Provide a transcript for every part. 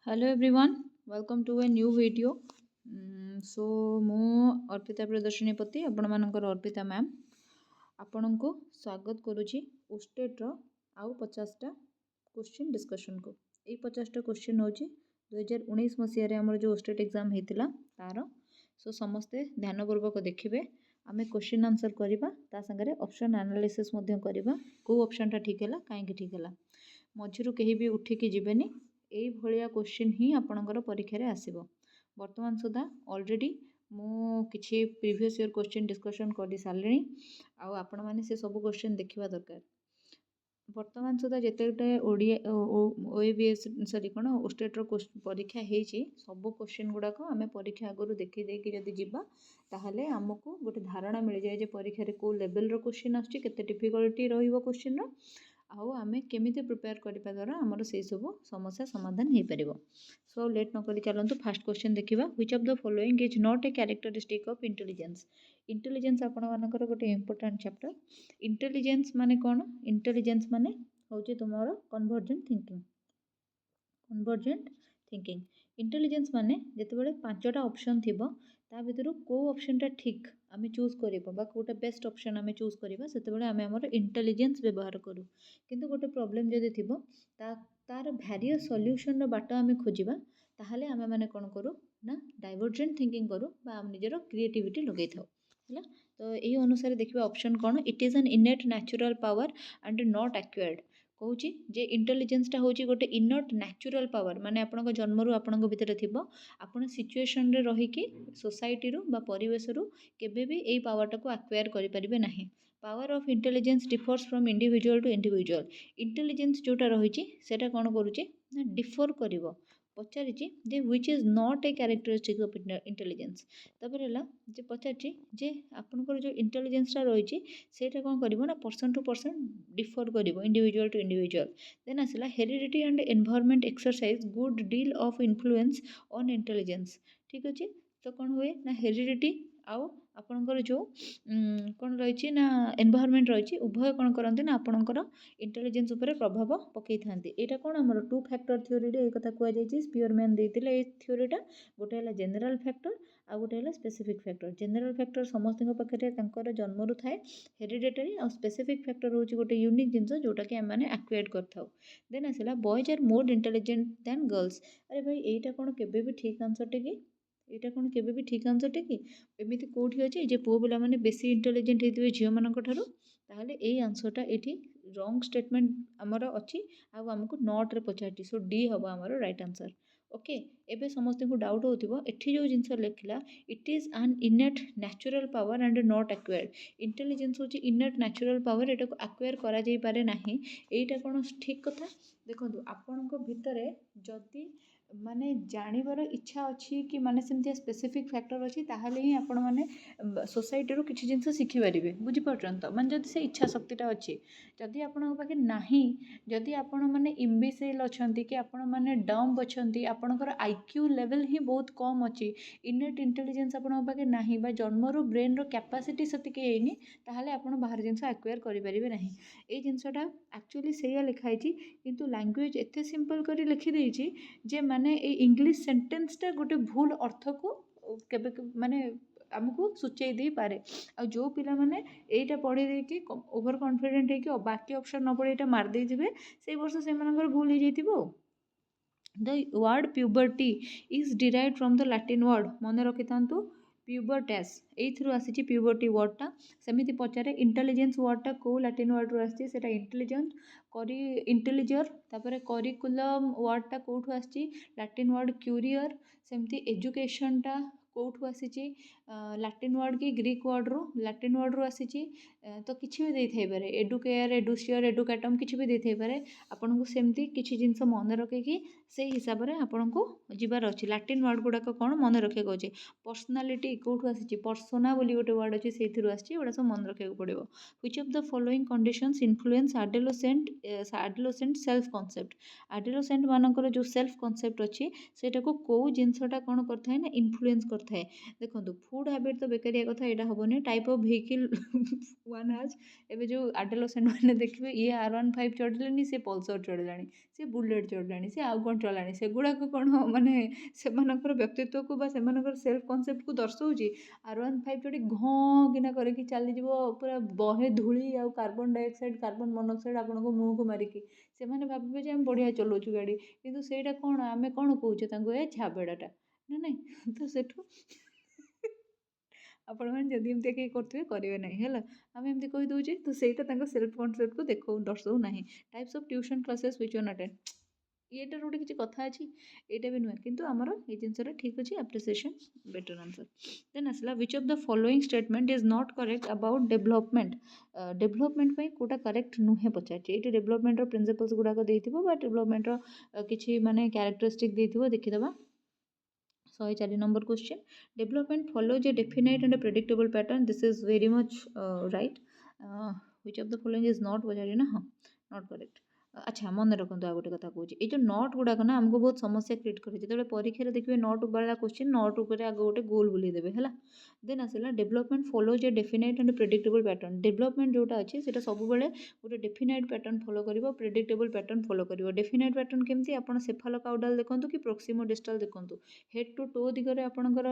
Hello everyone, welcome to a new video. So ମୁଁ अर्पिता प्रदर्शनीपति ଆପଣମାନଙ୍କର Arpita ma'am ଆପଣଙ୍କୁ स्वागत करुଛି ओस्टेट रो आउ 50टा क्वेश्चन डिस्कशन को। एई 50टा क्वेश्चन होची 2019 मसिया रे हमर जो ओस्टेट एग्जाम हेतिला तार। सो समस्ते ध्यानपूर्वक देखिबे। आमे क्वेश्चन आंसर करिबा ता संगरे ऑप्शन एनालिसिस मध्य करिबा। को ऑप्शन टा ठीक हैला काहे कि ठीक हैला मझिरु केही भी उठी कि जिबेनी। एई भलिया क्वेश्चन ही आपणकर परीक्षा रे आसीबो। वर्तमान सुधा ऑलरेडी मु किछि प्रीवियस ईयर क्वेश्चन डिस्कशन कर सारलेनी आउ आपण माने से सब क्वेश्चन देखिबा दरकार। वर्तमान सुधा जेतेटे ओडिया ओएबीएस सॉरी कोन ओस्टेट रो परीक्षा हेची सब क्वेश्चन गुडा को आमे परीक्षा आगरु देखि देकी जदी जिबा ताहले हमकु गोटे धारणा मिल जाय जे परीक्षा रे को लेवल रो क्वेश्चन आछी केते डिफिकल्टी रहिबो क्वेश्चन रो आउ आमे केमिति प्रिपेयर करिपा द्वारा हमर से सब समस्या समाधान हे परिबो। सो लेट न करी चलंतु फर्स्ट क्वेश्चन देखिबा। Which of the following is not a characteristic of intelligence. Intelligence आपण मानकर गोटे इंपोर्टेंट चैप्टर। इंटेलिजेंस माने कोन? इंटेलिजेंस माने होची तुमरो convergent thinking. Convergent thinking intelligence माने जेतेबेले पांचटा ऑप्शन थिबो ता भितरु को ऑप्शन टा ठीक आमे चूज करिबो बा कोटा बेस्ट ऑप्शन आमे चूज करिबा सेतेबेले आमे हमर इंटेलिजेंस व्यवहार करू। किंतु गोटे प्रॉब्लम जदि थिबो तार वेरियस सॉल्यूशन रो बाट आमे खोजिबा ताहले आमे माने कोन करू ना डाइवर्जेंट थिंकिंग करू बा हम निजरो क्रिएटिविटी लगै थाउ हैला। तो एही अनुसार देखिबा option cone it is an इनेट natural power and not acquired. कहूँ जे इंटेलिजेंसटा हूँ गोटे इनट नेचुरल पावर माने आपन जन्मरू आपण भितर थिबो आपण सिचुएशन रे रहिकी सोसाइटी रु बा परिवेश रु केबे भी एई पावरटा को एक्वायर करि परिबे नाही। Power of intelligence differs from individual to individual. Intelligence जोटा रहिची सेटा कोन करूची ना डिफर करिवो। पचारिची जे which is not a characteristic of intelligence. तापर हला जे पचारिची जे आपनकर जो इंटेलिजेंसटा रहिची सेटा कोन करिवो ना पर्सन टू पर्सन डिफर करिवो इंडिविजुअल टू इंडिविजुअल। देन आसला heredity and environment exercise good deal of influence on intelligence. ठीक अछि तो कौन हुए ना हेरिडिटी आउ आपणकर जो कौन रही ना एनवायरनमेंट रही उभय कौन करते ना आपणकर इंटेलिजेंस उपर प्रभाव पकई था। यहाँ कौन आम टू फैक्टर थ्योरी रे कथा कहुई स्पियरमैन देते ये थ्योरीटा गोटे है जेनेल फैक्टर आ गोटे है स्पेसिफिक फैक्टर। जेनेल फैक्टर समस्त पाखे जन्मरू थाए हेरिडेटरी आ स्पेसिफिक फैक्टर हूँ गोटे यूनिक जिनस जोटा कि आम एक्वायर्ड कर। देन आसला boys are more intelligent than girls. अरे भाई यहीटा कौन केबे भी ठीक आंसरटे कि यहाँ कौन केबे भी ठीक आंसरटे कि एमती कौटी अच्छे जे पुओ पिला माने बेसी इंटेलिजेंट होते झील मान ठारू ताहले एई आंसरटा ये रॉन्ग स्टेटमेंट आमर अच्छी आमको नॉट रे पचारटी। सो डी हम आमर राइट आंसर। ओके एबे समस्त को डाउट होथिबो एठी जो जिनस लिखला it is an इनेट natural power and not acquired. Intelligence होची इनेट नेचुरल पावर एटा को एक्वायर करा जाई पारे नाही। एटा कोन ठीक कथा देखंतु आपनको भितरे जदी माने जानिबार इच्छा अच्छी कि माने सेमतिया स्पेसिफिक फैक्टर अच्छी ताहले ही आपण माने सोसाइटी रो किछि जिनस शिखि पारिबे। बुझि पारछन त माने जदी से इच्छा शक्तिटा अच्छी जदी आपण पाखे नाही जदी आपण माने इम्बिसेल अछंती कि आपण माने डम्ब अछंती आपणकर आईक्यू लेवल ही बहुत कम अच्छी इनेट इंटेलिजेंस आपण पाखे नाही बा जन्मरू ब्रेन रो कैपेसिटी सतिके हेनी ताहले आपण बाहर जिनस एक्वायर करि पारिबे नाही। ए जिनसटा एक्चुअली सेया लिखाई छी किंतु लैंग्वेज एते सिंपल करी लिखि देइछि जे माने ए इंग्लिश सेंटेंसटा गोटे भूल अर्थ को केबे माने आमको सूचई दे पारे। आ जो पिला माने एटा पढ़ी दे कि ओवर कॉन्फिडेंट है कि बाकी ऑप्शन न पढ़ी एटा मार दे दिबे से वर्ष से मानकर भूल हो जाइतिबो। The word puberty is derived from the Latin word मन रखि थांतु प्यूबर्टैस एथरु आसीची प्यूबर्टी वर्डटा। सेमिति पचारे इंटेलिजेंस वर्डटा को लैटिन वर्ड रु आसीची सेटा इंटेलिजेंट करी इंटेलिजर तापर करिकुलम वर्डटा कोठु आसीची लैटिन वर्ड क्यूरियर। सेमिति एजुकेशनटा कोठु आसीची लैटिन वर्ड कि ग्रीक वर्ड रो लैटिन वर्ड रो आसीची। तो किछि भी देई थाई पारे एडुकेयर एडुसियर एडुकेटम किछि भी देई थाई पारे आपन को सेमती किछि जिंस मन रखे कि से हिसाब रे आपन को जिबार अछि। लैटिन वर्ड गुडा कोन मन रखे को अछि पर्सनालिटी कोठु आसीची पर्सोना बोली गोटे वर्ड अछि सेथिरु आसीची ओडा सब मन रखे को पड़िबो। Which of the following conditions influence adolescent self concept. Adolescent मानकर जो सेल्फ कांसेप्ट अछि सेटा को जिनसटा कोन करथाय ना इन्फ्लुएंस नंबर थाए देखो फुड हैबिट तो बेकारिया कथा यहाँ हेनी टाइप ऑफ व्हीकल वन हाज एवं जो आडोलेसेंट मैंने देखिए ये R15 चढ़िले सी पल्सर चढ़ला सी बुलेट चढ़ला सी आउ कौन चलानी से गुड़ाक कौन माने से व्यक्तित्व को सेल्फ कनसेप्ट को दर्शाऊँ R15 चढ़ी घँ किना करके चली पूरा बहे धूली आ कार्बन डाइऑक्साइड कार्बन मोनोक्साइड आपण को मुँह को मारिकी से भावे आम बढ़िया चलाऊँ गाड़ी किंतु सेटा कौन आम कौन कौचे ए झाबेड़ाटा ना नहीं तो सेठू आपण मैंने जदि एमती कहीं करेंगे करेंगे ना है आम एमती कहीदे तो सहीटा सेल्फ कनसेप्ट को देखो दर्शाऊ ना types of tuition classes which one attend ये गोटे किसी कथा अच्छी यहाँ भी नुहे किंतु आमर ये जिनसा ठीक अच्छे एप्रिसिएशन बेटर आंसर देन आसला which of the following statement is not correct about development development कौटा करेक्ट नुहे पचार ये डेवलपमेंट प्रिंसिपल्स गुड़ाक डेवलपमेंट किसी माने कैरेक्टरिस्टिक देखीदे 104 number question development follows a definite and a predictable pattern this is very much right which of the following is not पचारे ना हाँ not correct अच्छा मन रखु आ गोटे कथा कौन ये जो नट गुड़ाक ना आमको बहुत समस्या क्रिएट करे जो परीक्षा देखिए नट वाला क्वेश्चन नट उपर आगे गोटे गोल बुले देवे है देन आसला development follows a definite and predictable pattern development जोटा अच्छे से सब गोटे डेफिनाइट पैटर्न फॉलो कर प्रेडिक्टेबल पैटर्न फॉलो कर डेफिनाइट पैटर्न केमती आप सेफालोकाउडाल देखो कि प्रोक्सिमोडिस्टाल देखो हेड टू टो दिगरे आपणकर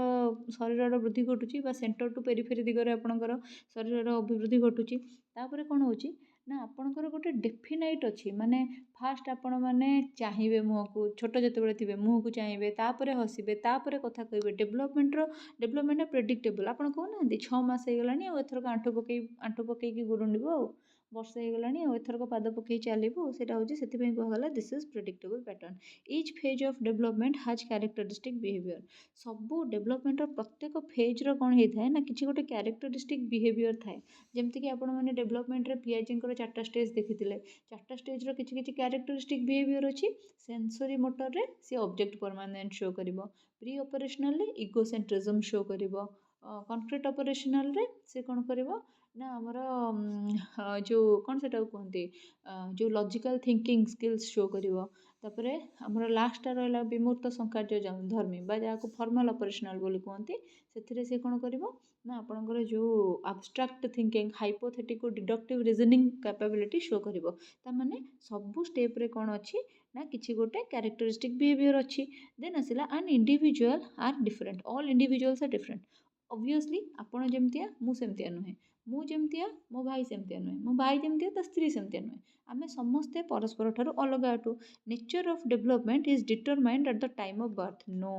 शरीर वृद्धि घटुची सेंटर टू पेरिफेरी दिगरे आपणकर शरीर अभिवृद्धि घटुची तापर कौन होची ना आपणकर गोटे डेफिनाइट अच्छी माने फास्ट आपण मैंने चाहिए मुँह को छोट जो थे मुँह को चाहिए तापर हसबे तापर कथा कहे डेवलपमेंट प्रेडिक्टेबल आप कहना 6 मास हो गलानी एथरक आंठू पकईकी गुरुंडब वर्ष हो गलानी एथरक पाद पकई चलू से कहगला this is predictable pattern each phase of development has characteristic behaviour सबू डेवलपमेंट प्रत्येक फेज्र कौन होता है ना कि गोटे कैरेक्टरिस्टिक बिहेवियर थाए जमती कि आपण मैंने डेवलपमेंट पीआईजी 4टा स्टेज देखी 4टा स्टेज्र किसी कैरेक्टरिस्टिक बिहेवियर अच्छी सेंसरी मोटर रे सी ऑब्जेक्ट परमानेंट शो कर प्री ऑपरेशनल इगोसेंट्रिज्म शो कर कॉन्क्रीट ऑपरेशनल रे से कौन कर ना आमर जो कौन से कहते जो लॉजिकल थिंकिंग स्किल्स शो कर आमर लास्टा रहा विमूर्त संकार्य धर्मी जहाँ फॉर्मल ऑपरेशनल बोली कहते से कौन कर ना आपणकर जो abstract thinking hypothetic deductive reasoning capability show कर सबू स्टेप कौन अच्छी ना किसी गोटे कैरेक्टरिस्टिक बिहेवियर अच्छी देन आसला and individual are different all individuals are different obviously आपण जमतिया मु सेमतिया नुहे मु जमतिया मो भाई सेमतिया नुहे मो भाई जमतिया ता स्त्री सेमतिया नुहे आमे समस्ते परस्पर ठारू अलग अटू nature of development is determined at the time of birth no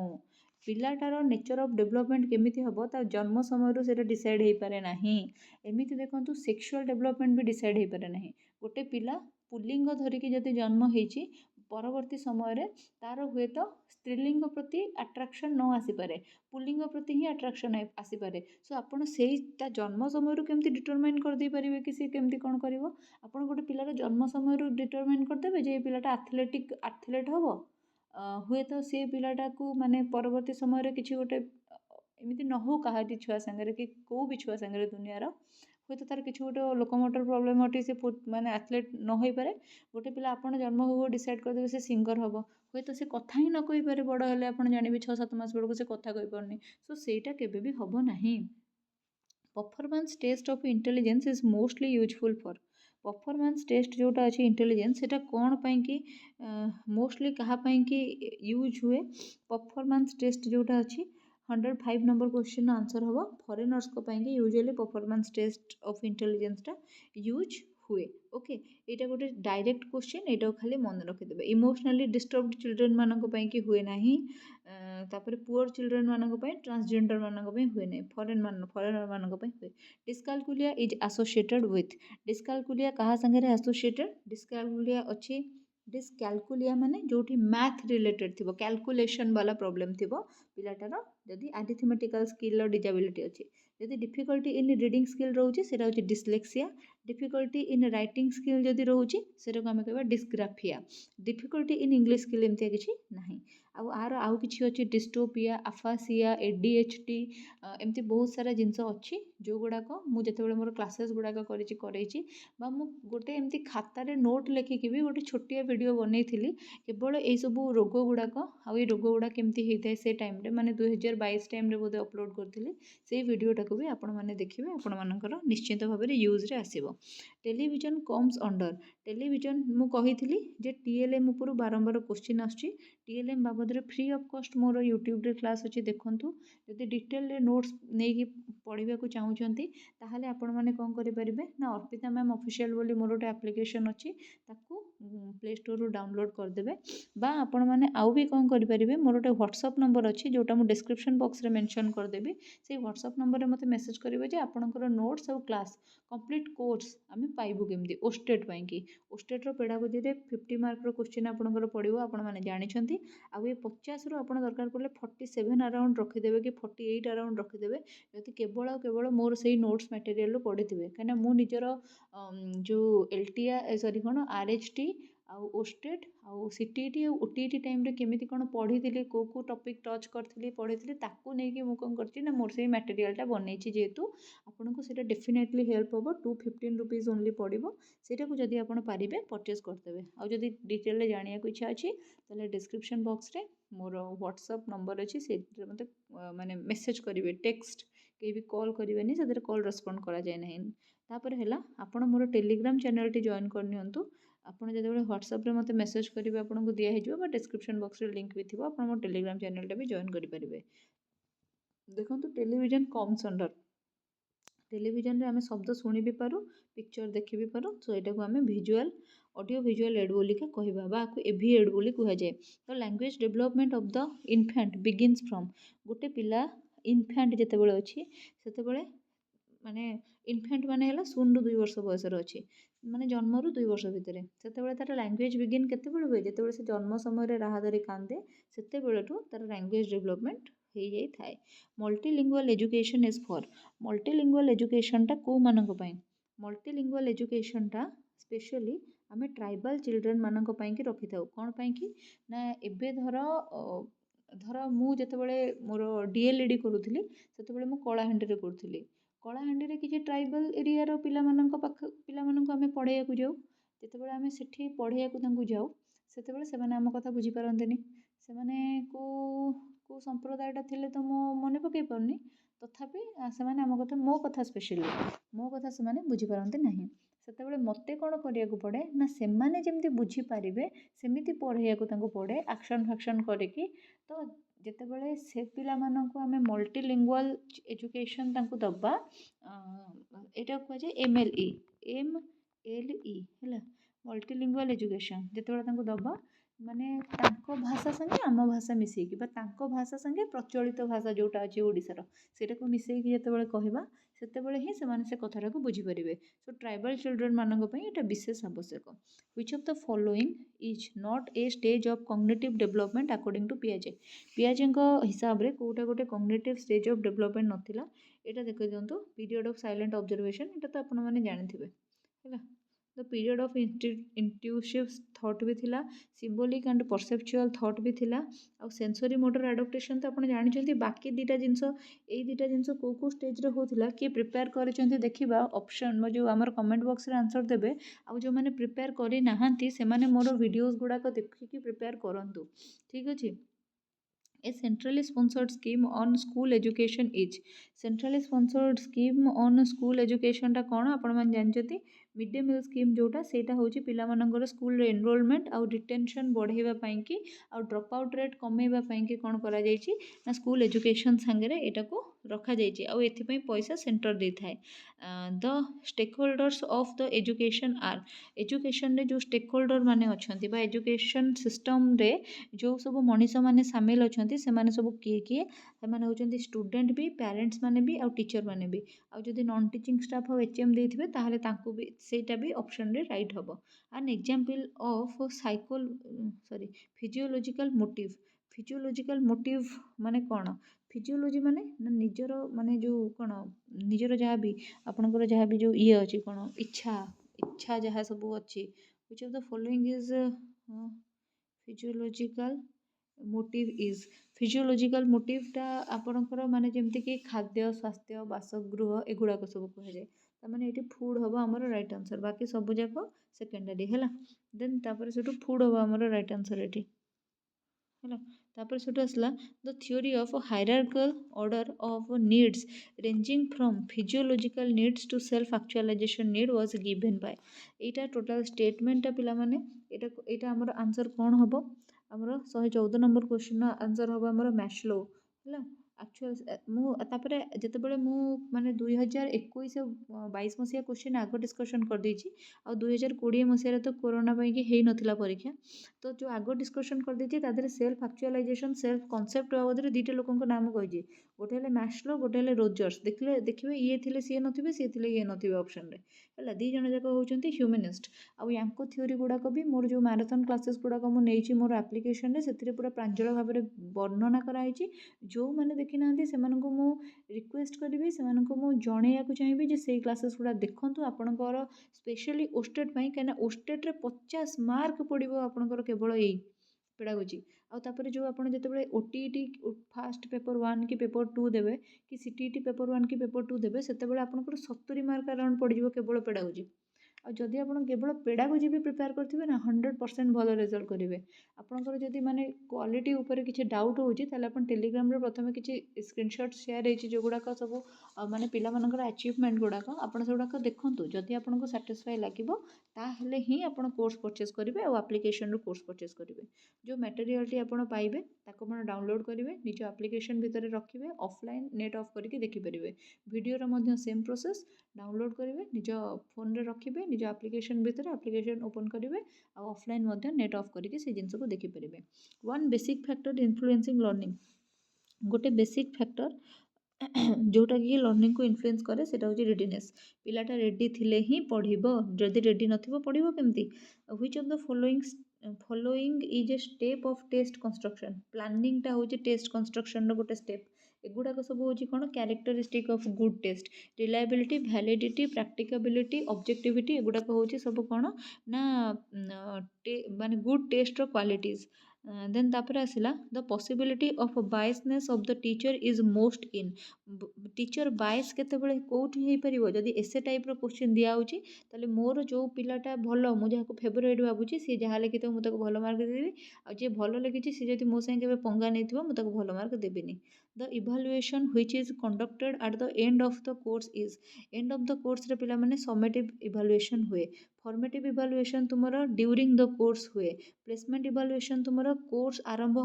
पिलाटार नेचर ऑफ डेवलपमेंट केमिति हबो ता जन्म समय से डिसाइड हो पारे नाही एमिति देखंतु सेक्सुअल डेवलपमेंट भी डिसाइड हो पारे नाही गोटे पिला पुल्लिंग धरिकी जदि जन्म होईची परवर्ती समय तार हुए तो स्त्रीलिंग प्रति अट्राक्शन न आसीपे पुल्लिंग प्रति ही अट्राक्शन आसीपे सो आपड़ से जन्म समय केमती डिटरमाइन करदे पारे कि सी केमती कौन कर गोटे पिलार जन्म समय डिटरमाइन करदे जे पिलाटा एथलेट हम हुए तो सी पिलाटा को माने परवर्ती समय किसी गोटे एमती न हो कहा छुआ सांगे कि कौ भी छुआ सांगे दुनियार हुए तो तार किसी गोटे लोकोमोटर प्रोब्लेम अटे से माने एथलेट न हो पारे गोटे पिला आपन जन्म हो डिसाइड करदे से सिंगर हम हुए तो से कथा ही न कही पारे बड़ हेले आप जानवे 6-7 मास बेलू से कथा कही पारनी सो सेटा केबे भी हम नहीं performance test of intelligence is mostly useful for performance test जोटा अच्छे इंटेलिजेंस सेटा कौन पाई कि मोस्टली कहा पाई कि यूज हुए परफॉर्मेंस टेस्ट जोटा अच्छी 105 नंबर क्वेश्चन आंसर हम फॉरेनर्स को पाई usually performance test of intelligence टा यूज हुए ओके यहाँ गोटे डायरेक्ट क्वेश्चन यहाँ खाली मन रखिदे इमोशनली डिस्टर्ब्ड चिल्ड्रेन मानक कि हुए ना तापर पुअर चिल्ड्रेन मानक ट्रांसजेंडर मानक हुए ना फॉरेनर मानक हुए डिस्कालकुलिया इज एसोसिएटेड विथ डिस्कालकुलिया कहा संगे एसोसिएटेड डिस्कालकुलिया अच्छी डिस्कालकुलिया माने जोठी मैथ रिलेटेड थी कैलकुलेशन वाला प्रॉब्लम थी पिलाटार जदि अरिथमेटिकल स्किल डिजेबिलिटी अच्छी जदि डिफिकल्टी इन रीडिंग स्किल रोचे से dyslexia difficulty in writing skill जदि रोचे से आम कह dysgraphia difficulty in English skill एमती किसी ना आर आउ कि अच्छी डिस्टोपिया आफासिया ADHD एमती बहुत सारा जिनस अच्छी ଯେଉଁଗୁଡ଼ାକ ମୁଁ ଯେତେବେଳେ ମୋର କ୍ଲାसेस ଗୁଡ଼ାକ କରେଇଛି ବା ମୁଁ ଗୋଟେ ଏମିତି ଖାତାରେ ନୋଟ୍ ଲେଖିକି ବି ଗୋଟେ ଛୋଟିଆ ଭିଡ଼ିଓ ବନେଇଥିଲି କେବଳ ଏଇସବୁ ରୋଗ ଗୁଡ଼ାକ ଆଉ ଏଇ ରୋଗ ଗୁଡ଼ା କେମିତି ହେଇଥାଏ ସେ ଟାଇମ୍ରେ ମାନେ 2022 ଟାଇମ୍ରେ ବୋଧେ ଅପଲୋଡ଼ କରିଥିଲି। ସେଇ ଭିଡ଼ିଓଟାକୁ ବି ଆପଣମାନେ ଦେଖିବେ, ଆପଣମାନଙ୍କର ନିଶ୍ଚିତ ଭାବରେ ୟୁଜ୍ରେ ଆସିବ। ଟେଲିଭିଜନ କମ୍ସ ଅଣ୍ଡର ଟେଲିଭିଜନ ମୁଁ କହିଥିଲି ଯେ TLM ଉପରୁ ବାରମ୍ବାର କ୍ୱେଶ୍ଚିନ୍ ଆସୁଛି। TLM ବାବଦରେ ଫ୍ରି ଅଫ୍ କଷ୍ଟ ମୋର ୟୁଟ୍ୟୁବରେ କ୍ଲାସ୍ ଅଛି, ଦେଖନ୍ତୁ। ଯଦି ଡିଟେଲରେ ନୋଟ୍ସ ନେଇକି ପଢ଼ିବାକୁ ଚାହୁଁଛନ୍ତି ତାହେଲେ ଆପଣମାନେ କ'ଣ କରିପାରିବେ ନା ଅର୍ପିତା ମ୍ୟାମ୍ ଅଫିସିଆଲ ବୋଲି ମୋର ଗୋଟେ ଆପ୍ଲିକେସନ୍ ଅଛି, ତାକୁ ପ୍ଲେ ଷ୍ଟୋରରୁ ଡାଉନଲୋଡ଼ କରିଦେବେ। ବା ଆପଣମାନେ ଆଉ ବି କ'ଣ କରିପାରିବେ, ମୋର ଗୋଟେ ହ୍ୱାଟ୍ସଆପ୍ ନମ୍ବର ଅଛି ଯେଉଁଟା ମୁଁ ଡିସ୍କ୍ରିପ୍ସନ୍ ବକ୍ସରେ ମେନସନ୍ କରିଦେବି। ସେଇ ହ୍ୱାଟ୍ସଆପ୍ ନମ୍ବରରେ ମୋତେ ମେସେଜ୍ କରିବେ ଯେ ଆପଣଙ୍କର ନୋଟ୍ସ ଆଉ କ୍ଲାସ୍ କମ୍ପ୍ଲିଟ୍ କୋର୍ସ ଆମେ ପାଇବୁ କେମିତି ଓଷ୍ଟେଟ୍ ପାଇଁକି। ଓଷ୍ଟେଟ୍ର ପେଡ଼ାଗୋଜିରେ 50 ମାର୍କର କ୍ୱେଶ୍ଚିନ୍ ଆପଣଙ୍କର ପଡ଼ିବ, ଆପଣମାନେ ଜାଣିଛନ୍ତି। ଆଉ ଏ 50ରୁ ଆପଣ ଦରକାର ପଡ଼ିଲେ 47 ଆରାଉଣ୍ଡ ରଖିଦେବେ କି 48 ଆରାଉଣ୍ଡ ରଖିଦେବେ ଯଦି କେବଳ ଆଉ କେବଳ ମୋର ସେଇ ନୋଟ୍ସ ମ୍ୟାଟେରିଆଲରୁ ପଢ଼ିଥିବେ। କାହିଁକିନା ମୁଁ ନିଜର ଯେଉଁ RHT ଆଉ ଓଷ୍ଟେଟ୍ ଆଉ CTET ଆଉ OTET ଟାଇମ୍ରେ କେମିତି କ'ଣ ପଢ଼ିଥିଲି, କେଉଁ ଟପିକ୍ ଟଚ୍ କରିଥିଲି ପଢ଼ିଥିଲି, ତାକୁ ନେଇକି ମୁଁ କ'ଣ କରିଛି ନା ମୋର ସେଇ ମ୍ୟାଟେରିଆଲଟା ବନେଇଛି। ଯେହେତୁ ଆପଣଙ୍କୁ ସେଇଟା ଡେଫିନେଟଲି ହେଲ୍ପ ହେବ। 215 ରୁପିଜ୍ ଓନ୍ଲି ପଡ଼ିବ। ସେଇଟାକୁ ଯଦି ଆପଣ ପାରିବେ ପରଚେସ୍ କରିଦେବେ। ଆଉ ଯଦି ଡିଟେଲରେ ଜାଣିବାକୁ ଇଚ୍ଛା ଅଛି ତାହେଲେ ଡିସ୍କ୍ରିପ୍ସନ୍ ବକ୍ସରେ ମୋର ହ୍ୱାଟ୍ସଆପ୍ ନମ୍ବର ଅଛି, ସେଇଥିରେ ମୋତେ ମାନେ ମେସେଜ୍ କରିବେ, ଟେକ୍ସଟ କେହି ବି କଲ୍ କରିବେନି, ସେଥିରେ କଲ୍ ରେସ୍ପଣ୍ଡ କରାଯାଏ ନାହିଁ। ତାପରେ ହେଲା ଆପଣ ମୋର ଟେଲିଗ୍ରାମ ଚ୍ୟାନେଲଟି ଜଏନ୍ କରିନିଅନ୍ତୁ। ଆପଣ ଯେତେବେଳେ ହ୍ୱାଟ୍ସଆପ୍ରେ ମୋତେ ମେସେଜ୍ କରିବେ ଆପଣଙ୍କୁ ଦିଆହେଇଯିବ ବା ଡିସ୍କ୍ରିପ୍ସନ୍ ବକ୍ସରେ ଲିଙ୍କ୍ ବି ଥିବ, ଆପଣ ମୋ ଟେଲିଗ୍ରାମ ଚ୍ୟାନେଲଟା ବି ଜଏନ୍ କରିପାରିବେ। ଦେଖନ୍ତୁ ଟେଲିଭିଜନ କମ୍ସ ଅଣ୍ଡର ଟେଲିଭିଜନରେ ଆମେ ଶବ୍ଦ ଶୁଣି ବି ପାରୁ, ପିକ୍ଚର ଦେଖି ବି ପାରୁ। ସୋ ଏଇଟାକୁ ଆମେ ଭିଜୁଆଲ ଅଡ଼ିଓ ଭିଜୁଆଲ ଏଡ୍ ବୋଲିକା କହିବା ବା ଆକୁ AV ଏଡ୍ ବୋଲି କୁହାଯାଏ। ତ language development of the infant begins from ଗୋଟେ ପିଲା ଇନଫାଣ୍ଟ ଯେତେବେଳେ ଅଛି ସେତେବେଳେ ମାନେ ଇନଫାଣ୍ଟ ମାନେ ହେଲା 0ରୁ 2 ବର୍ଷ ବୟସର ଅଛି, ମାନେ ଜନ୍ମରୁ 2 ବର୍ଷ ଭିତରେ। ସେତେବେଳେ ତାର ଲାଙ୍ଗୁଏଜ ବିଗିନ୍ କେତେବେଳେ ହୁଏ, ଯେତେବେଳେ ସେ ଜନ୍ମ ସମୟରେ ରାହା ଧରି କାନ୍ଦେ ସେତେବେଳଠୁ ତାର ଲାଙ୍ଗୁଏଜ ଡେଭଲପମେଣ୍ଟ ହେଇଯାଇଥାଏ। Multilingual education is for multilingual ଏଜୁକେସନଟା କେଉଁମାନଙ୍କ ପାଇଁ? ମଲ୍ଟିଲିଙ୍ଗୁଆଲ ଏଜୁକେସନଟା ସ୍ପେଶିଆଲି ଆମେ ଟ୍ରାଇବାଲ ଚିଲଡ୍ରେନ ମାନଙ୍କ ପାଇଁକି ରଖିଥାଉ। କ'ଣ ପାଇଁକି ନା ଏବେ ଧର ମୁଁ ଯେତେବେଳେ ମୋର DLED କରୁଥିଲି ସେତେବେଳେ ମୁଁ କଳାହାଣ୍ଡିରେ କରୁଥିଲି। କଳାହାଣ୍ଡିରେ କିଛି ଟ୍ରାଇବାଲ ଏରିଆର ପିଲାମାନଙ୍କୁ ଆମେ ପଢ଼େଇବାକୁ ଯାଉ। ଯେତେବେଳେ ଆମେ ସେଠି ପଢ଼େଇବାକୁ ତାଙ୍କୁ ଯାଉ ସେତେବେଳେ ସେମାନେ ଆମ କଥା ବୁଝିପାରନ୍ତିନି। ସେମାନେ କେଉଁ ସମ୍ପ୍ରଦାୟଟା ଥିଲେ ତ ମୁଁ ମନେ ପକାଇ ପାରୁନି, ତଥାପି ସେମାନେ ମୋ କଥା ସ୍ପେଶାଲି ମୋ କଥା ସେମାନେ ବୁଝିପାରନ୍ତି ନାହିଁ। ସେତେବେଳେ ମୋତେ କ'ଣ କରିବାକୁ ପଡ଼େ ନା ସେମାନେ ଯେମିତି ବୁଝିପାରିବେ ସେମିତି ପଢ଼େଇବାକୁ ତାଙ୍କୁ ପଡ଼େ, ଆକ୍ସନ୍ ଫାକ୍ସନ୍ କରିକି। ତ ଯେତେବେଳେ ସେ ପିଲାମାନଙ୍କୁ ଆମେ ମଲ୍ଟିଲିଙ୍ଗୁଆଲ ଏଜୁକେସନ୍ ତାଙ୍କୁ ଦେବା, ଏଇଟା କୁହାଯାଏ MLE ହେଲା, ମଲ୍ଟିଲିଙ୍ଗୁଆଲ ଏଜୁକେସନ୍। ଯେତେବେଳେ ତାଙ୍କୁ ଦେବା ମାନେ ତାଙ୍କ ଭାଷା ସାଙ୍ଗେ ଆମ ଭାଷା ମିଶେଇକି ବା ତାଙ୍କ ଭାଷା ସାଙ୍ଗେ ପ୍ରଚଳିତ ଭାଷା ଯେଉଁଟା ଅଛି ଓଡ଼ିଶାର ସେଇଟାକୁ ମିଶେଇକି ଯେତେବେଳେ କହିବା ସେତେବେଳେ ହିଁ ସେମାନେ ସେ କଥାଟାକୁ ବୁଝିପାରିବେ। ସୋ ଟ୍ରାଇବାଲ ଚିଲଡ୍ରେନ ମାନଙ୍କ ପାଇଁ ଏଇଟା ବିଶେଷ ଆବଶ୍ୟକ। Which of the following is not a stage of cognitive development according to ପିଆଜେ। ପିଆଜେଙ୍କ ହିସାବରେ କେଉଁଟା ଗୋଟେ କଗ୍ନିଟିଭ୍ ଷ୍ଟେଜ୍ ଅଫ୍ ଡେଭଲପମେଣ୍ଟ ନଥିଲା। ଏଇଟା ଦେଖି ଦିଅନ୍ତୁ, ପିରିୟଡ଼ ଅଫ୍ ସାଇଲେଣ୍ଟ ଅବଜରଭେସନ୍, ଏଇଟା ତ ଆପଣମାନେ ଜାଣିଥିବେ ହେଲା। ଦ ପିରିୟଡ଼ ଅଫ୍ ଇଣ୍ଟ୍ୟୁସିଭ୍ ଥଟ୍ ବି ଥିଲା, ସିମ୍ବୋଲିକ୍ ଆଣ୍ଡ ପରସେପଚୁଆଲ ଥଟ୍ ବି ଥିଲା, ଆଉ ସେନ୍ସରି ମୋଟର ଆଡପ୍ଟେସନ୍ ତ ଆପଣ ଜାଣିଛନ୍ତି। ବାକି ଦୁଇଟା ଜିନିଷ ଏଇ ଦୁଇଟା ଜିନିଷ କେଉଁ ଷ୍ଟେଜ୍ରେ ହେଉଥିଲା କିଏ ପ୍ରିପେୟାର କରିଛନ୍ତି ଦେଖିବା ଅପସନ୍ ଯେଉଁ ଆମର କମେଣ୍ଟ ବକ୍ସରେ ଆନ୍ସର୍ ଦେବେ। ଆଉ ଯେଉଁମାନେ ପ୍ରିପେୟାର କରିନାହାନ୍ତି ସେମାନେ ମୋର ଭିଡ଼ିଓଜ୍ ଗୁଡ଼ାକ ଦେଖିକି ପ୍ରିପେୟାର କରନ୍ତୁ, ଠିକ୍ ଅଛି। A centrally sponsored scheme on school education is centrally sponsored scheme on school educationଟା କ'ଣ ଆପଣମାନେ ଜାଣିଛନ୍ତି? ମିଡ୍ ଡେ ମିଲ୍ ସ୍କିମ୍ ଯେଉଁଟା ସେଇଟା ହେଉଛି ପିଲାମାନଙ୍କର ସ୍କୁଲରେ ଏନରୋଲମେଣ୍ଟ ଆଉ ରିଟେନସନ୍ ବଢ଼େଇବା ପାଇଁକି ଆଉ ଡ୍ରପ୍ ଆଉଟ୍ ରେଟ୍ କମେଇବା ପାଇଁକି କ'ଣ କରାଯାଇଛି ନା ସ୍କୁଲ ଏଜୁକେସନ୍ ସାଙ୍ଗରେ ଏଇଟାକୁ ରଖାଯାଇଛି। ଆଉ ଏଥିପାଇଁ ପଇସା ସେଣ୍ଟର ଦେଇଥାଏ। The stake holders of the education are ଏଜୁକେସନରେ ଯେଉଁ ଷ୍ଟେକ୍ ହୋଲ୍ଡର ମାନେ ଅଛନ୍ତି ବା ଏଜୁକେସନ୍ ସିଷ୍ଟମରେ ଯେଉଁ ସବୁ ମଣିଷମାନେ ସାମିଲ ଅଛନ୍ତି ସେମାନେ ସବୁ କିଏ? ସେମାନେ ହେଉଛନ୍ତି ଷ୍ଟୁଡେଣ୍ଟ ବି, ପ୍ୟାରେଣ୍ଟସ୍ ମାନେ ବି ଆଉ ଟିଚର ମାନେ ବି। ଆଉ ଯଦି ନନ୍ ଟିଚିଂ ଷ୍ଟାଫ୍ ଆଉ HM ଦେଇଥିବେ ତାହେଲେ ତାଙ୍କୁ ବି ସେଇଟା ବି ଅପସନରେ ରାଇଟ୍ ହେବ। ଆନ୍ example of physiological motive. Physiological motive ମାନେ କ'ଣ? ଫିଜିଓଲୋଜି ମାନେ ନିଜର ମାନେ ଯେଉଁ କ'ଣ ନିଜର ଯାହା ବି ଆପଣଙ୍କର ଯାହା ବି ଯେଉଁ ଅଛି କ'ଣ ଇଚ୍ଛା ଯାହା ସବୁ ଅଛି। Which of the following is physiological motive is physiological मोटिवटा आपणकर माने जेमती कि खाद्य स्वास्थ्य बासगृह एगुड़ाक सब कहुए तार ये फुड हम आमर राइट आंसर बाकी सब जाक सेकेंडरी है देन तापर से फुड हम आमर राइट आंसर ये है तापर से आसला the theory of hierarchical order of needs ranging from physiological needs to self actualization need was given by एटा टोटल स्टेटमेंटा पिला माने एटा हमर आंसर कौन हम आमर 114 नंबर क्वेश्चन आंसर हम आमर मैस्लो है एक्चुअल मुझे जितेबाला मु माने 2021-22 मसीहा क्वेश्चन आग डिस्कसन कर देछि आ 2020 मसीह तो कोरोना कि है नथिला परीक्षा तो जो आग डिस्कसन कर देछि तादरे सेल्फ एक्चुअलाइजेशन सेल्फ कॉन्सेप्ट बाबद दुईटा लोकन नाम कही गोटे हेले मैस्लो गोटे हेले रोजर्स देखिए ये थिले सी नथिबे सी थिले ये नथिबे ऑप्शन रे है दी जन जाक होउचंती ह्यूमनिस्ट आउ यांको थ्योरी गुड़ाक भी मोर जो मैराथन क्लासेस गुड़ाक मु नेछि मोर एप्लिकेशन रे सेतिरे पूरा प्रांजल भाव में वर्णना कराई जो मैंने देखी ना से मु रिक्वेस्ट करी से मु जनइया चाहिए जे से क्लासेस गुड़ा देखूँ आपंकर स्पेशली ओस्टेट कहीं ओस्टेट रे 50 मार्क पड़ो आपंकर केवल यही पेडागोजी आउे जो आप जो ओटीटी फास्ट पेपर 1 कि पेपर 2 देवे कि सीटीटी पेपर 1 कि पेपर 2 देवे से आपंकर 70 मार्क अराउंड पड़ो केवल पेडागोजी आदि आप केवल पेडागोजी भी प्रिपेयर करेंगे ना 100% भल रिजल्ट करेंगे आपंकर जदि माने क्वालिटी उपर किसी डाउट होची टेलीग्राम रे प्रथम किसी स्क्रीनशॉट शेयर होती जो गुड़ाक सब माने पिला मानकर अचीवमेंट गुड़ाक आपड़ से गुड़ाक देखूँ जदि आपको साटिस्फाई लगे ताहले ही आप कोर्स परचेज करेंगे और एप्लिकेशन कोर्स परचेज करेंगे जो मटेरियल आप पाइबे ताको आप डाउनलोड करेंगे निज एप्लिकेशन भितर रखिए ऑफलाइन नेट ऑफ करके देखिपारे वीडियो सेम प्रोसेस डाउनलोड करेंगे निज फोन रे रखिए निज एप्लिकेशन भितर एप्लिकेशन ओपन करेंगे आ ऑफलाइन नेट ऑफ करके से जिनस को देखिपारे one basic factor influencing learning गोटे बेसिक फैक्टर जोटा कि लर्निंग को इन्फ्लुएंस करे सेटा होची रेडीनेस पिलाटा रेडी थिले ही पढ़िबो जदि रेडी नथिबो पढ़िबो केमती which of the following is a step of test construction planning टा होची टेस्ट कंस्ट्रक्शन रो गोटे स्टेप एगुड़ाक सब हूँ कौन characteristic of good test reliability validity practicability objectivity एगुड़ाक हूँ सब कौन ना माने गुड टेस्ट रो क्वालिटीज देन तापर आसला the possibility of biasness of the teacher is most in teacher bias केतेबेले कोठी हे परिबो जदि एसे टाइप रो क्वेश्चन दिया होची ताले मोर जो पिलाटा भलो मु जाको फेवरेट भाबुची सी जहा लिखित मु ताको भलो मार्क देबी आ जे भलो लिखिची सी जदि मो संगे पंगा नैथिबो मु ताको भलो मार्क देबिनी the evaluation which is conducted at the end of the course is end of the course रे पिला माने समेटिव इभालुएशन हुए फॉर्मेटिव इभालुएशन तुमरो ड्यूरिंग द कोर्स हुए प्लेसमेंट इभालुएशन तुमरो कोर्स आरंभ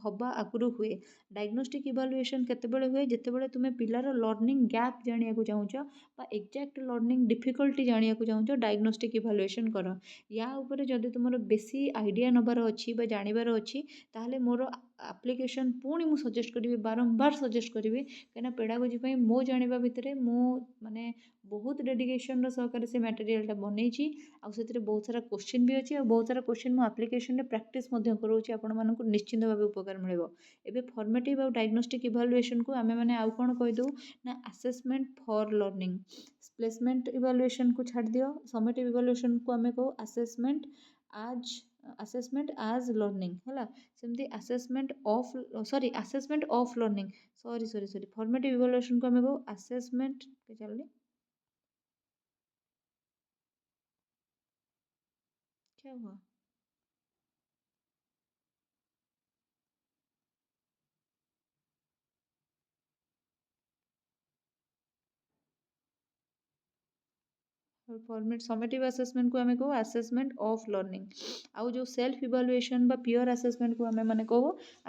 हवा आगुरु हुए डायग्नोस्टिक इभालुएशन केतेबेले हुए जेतेबेले तुमे पिलार लर्निंग गैप जानिया को चाहूचो बा एक्जैक्ट लर्निंग डिफिकल्टी जानिया को चाहूचो डायग्नोस्टिक इभालुएशन कर या ऊपर जदि तुमरो बेसी आइडिया नबार अछि बा जानिबार अछि ताहले मोर एप्लिकेशन पुणी मु सजेस्ट करी बारंबार सजेस्ट करी कहीं पेडागोजी मो जानिबा भितर मु माने बहुत डेडिकेशन सहकार से मटेरियलटा बनई आउे बहुत सारा क्वेश्चन भी अच्छी बहुत सारा क्वेश्चन मो एप्लिकेशन रे प्रैक्टिस करोची आपण मानक निश्चिंत भाव उपकार मिलिबो एबे फॉर्मेटिव और डायग्नोस्टिक इभालुएशन को आमे माने आउ कोन कहि दउ ना assessment for learning placement evaluation को छाड़ दियो समेटिव इभालुएशन को आमे को असेसमेंट आज लर्निंग है सेमती assessment of learning sorry formative evaluation को आमे को असेसमेंट के चलनी क्या हुआ फॉर्मेट समेटिव असेसमेंट को आमे को असेसमेंट ऑफ लर्निंग आउ जो सेल्फ इवैल्यूएशन बा पियर असेसमेंट को आमे माने को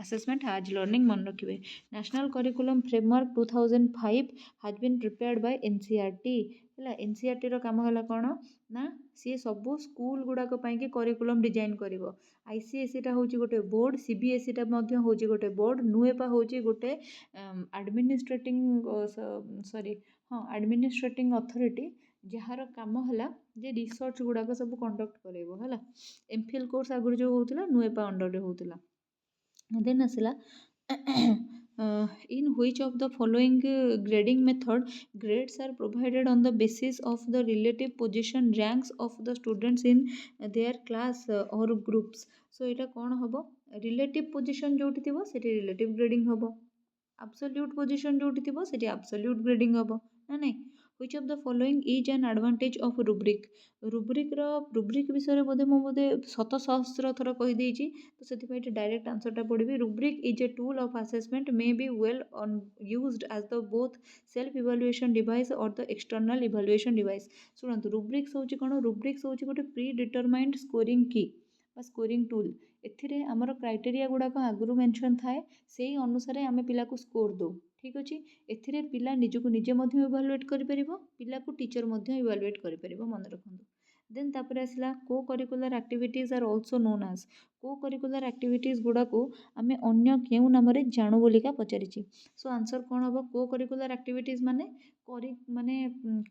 असेसमेंट आज लर्निंग मन रखिबे national curriculum framework 2005 has been prepared by NCERT है एनसीईआरटी रो काम हला कोन ना सी सब स्कूल गुड़ाक करिकुलम डिजाइन करिवो आईसीएसई टा होची गोटे बोर्ड सीबीएसई टा मध्य होची गोटे बोर्ड नुएपा होची गोटे एडमिनिस्ट्रेटिंग एडमिनिस्ट्रेटिंग अथॉरिटी जार काम है जे रिसर्च गुड़ाक सब कंडक्ट करेबो है एमफिल कोर्स आगुरी जो होता नुएपा अंडर होता देन आसला in which of the following grading method grades are provided on the basis of the relative position ranks of the students in their class or groups so এটা कौन हम relative position जो सेठी relative grading हम absolute position जो absolute grading हम ना नहीं which of the following is an advantage of rubric rubric विषय रे बोधे शत सहस्र थर कही देछि तो सेति डायरेक्ट आंसर टा पढ़बी rubric is a tool of assessment may be well on used as the both self evaluation device or the external evaluation device सुनंतु rubrics होछि कोन rubrics होछि गोटे प्री डिटरमाइंड स्कोरिंग की बा स्कोरिंग टूल एथिरे हमर criteria गुडाक आगुरु mention थाए सेही अनुसार आमे पिला को स्कोर दो ठीक अछि एथिरे पिला निजको निजे मध्य इवालुएट करि परिबो पिला को टीचर मध्य इवालुएट करि परिबो मन रखंतु देन तापर आसला co curricular activities are also known as co curricular activities गुडा को आमे अन्य केउ नाम रे जानु बोलिका पचारिछि सो आंसर कोन हबो को करिकुलर एक्टिविटीज माने माने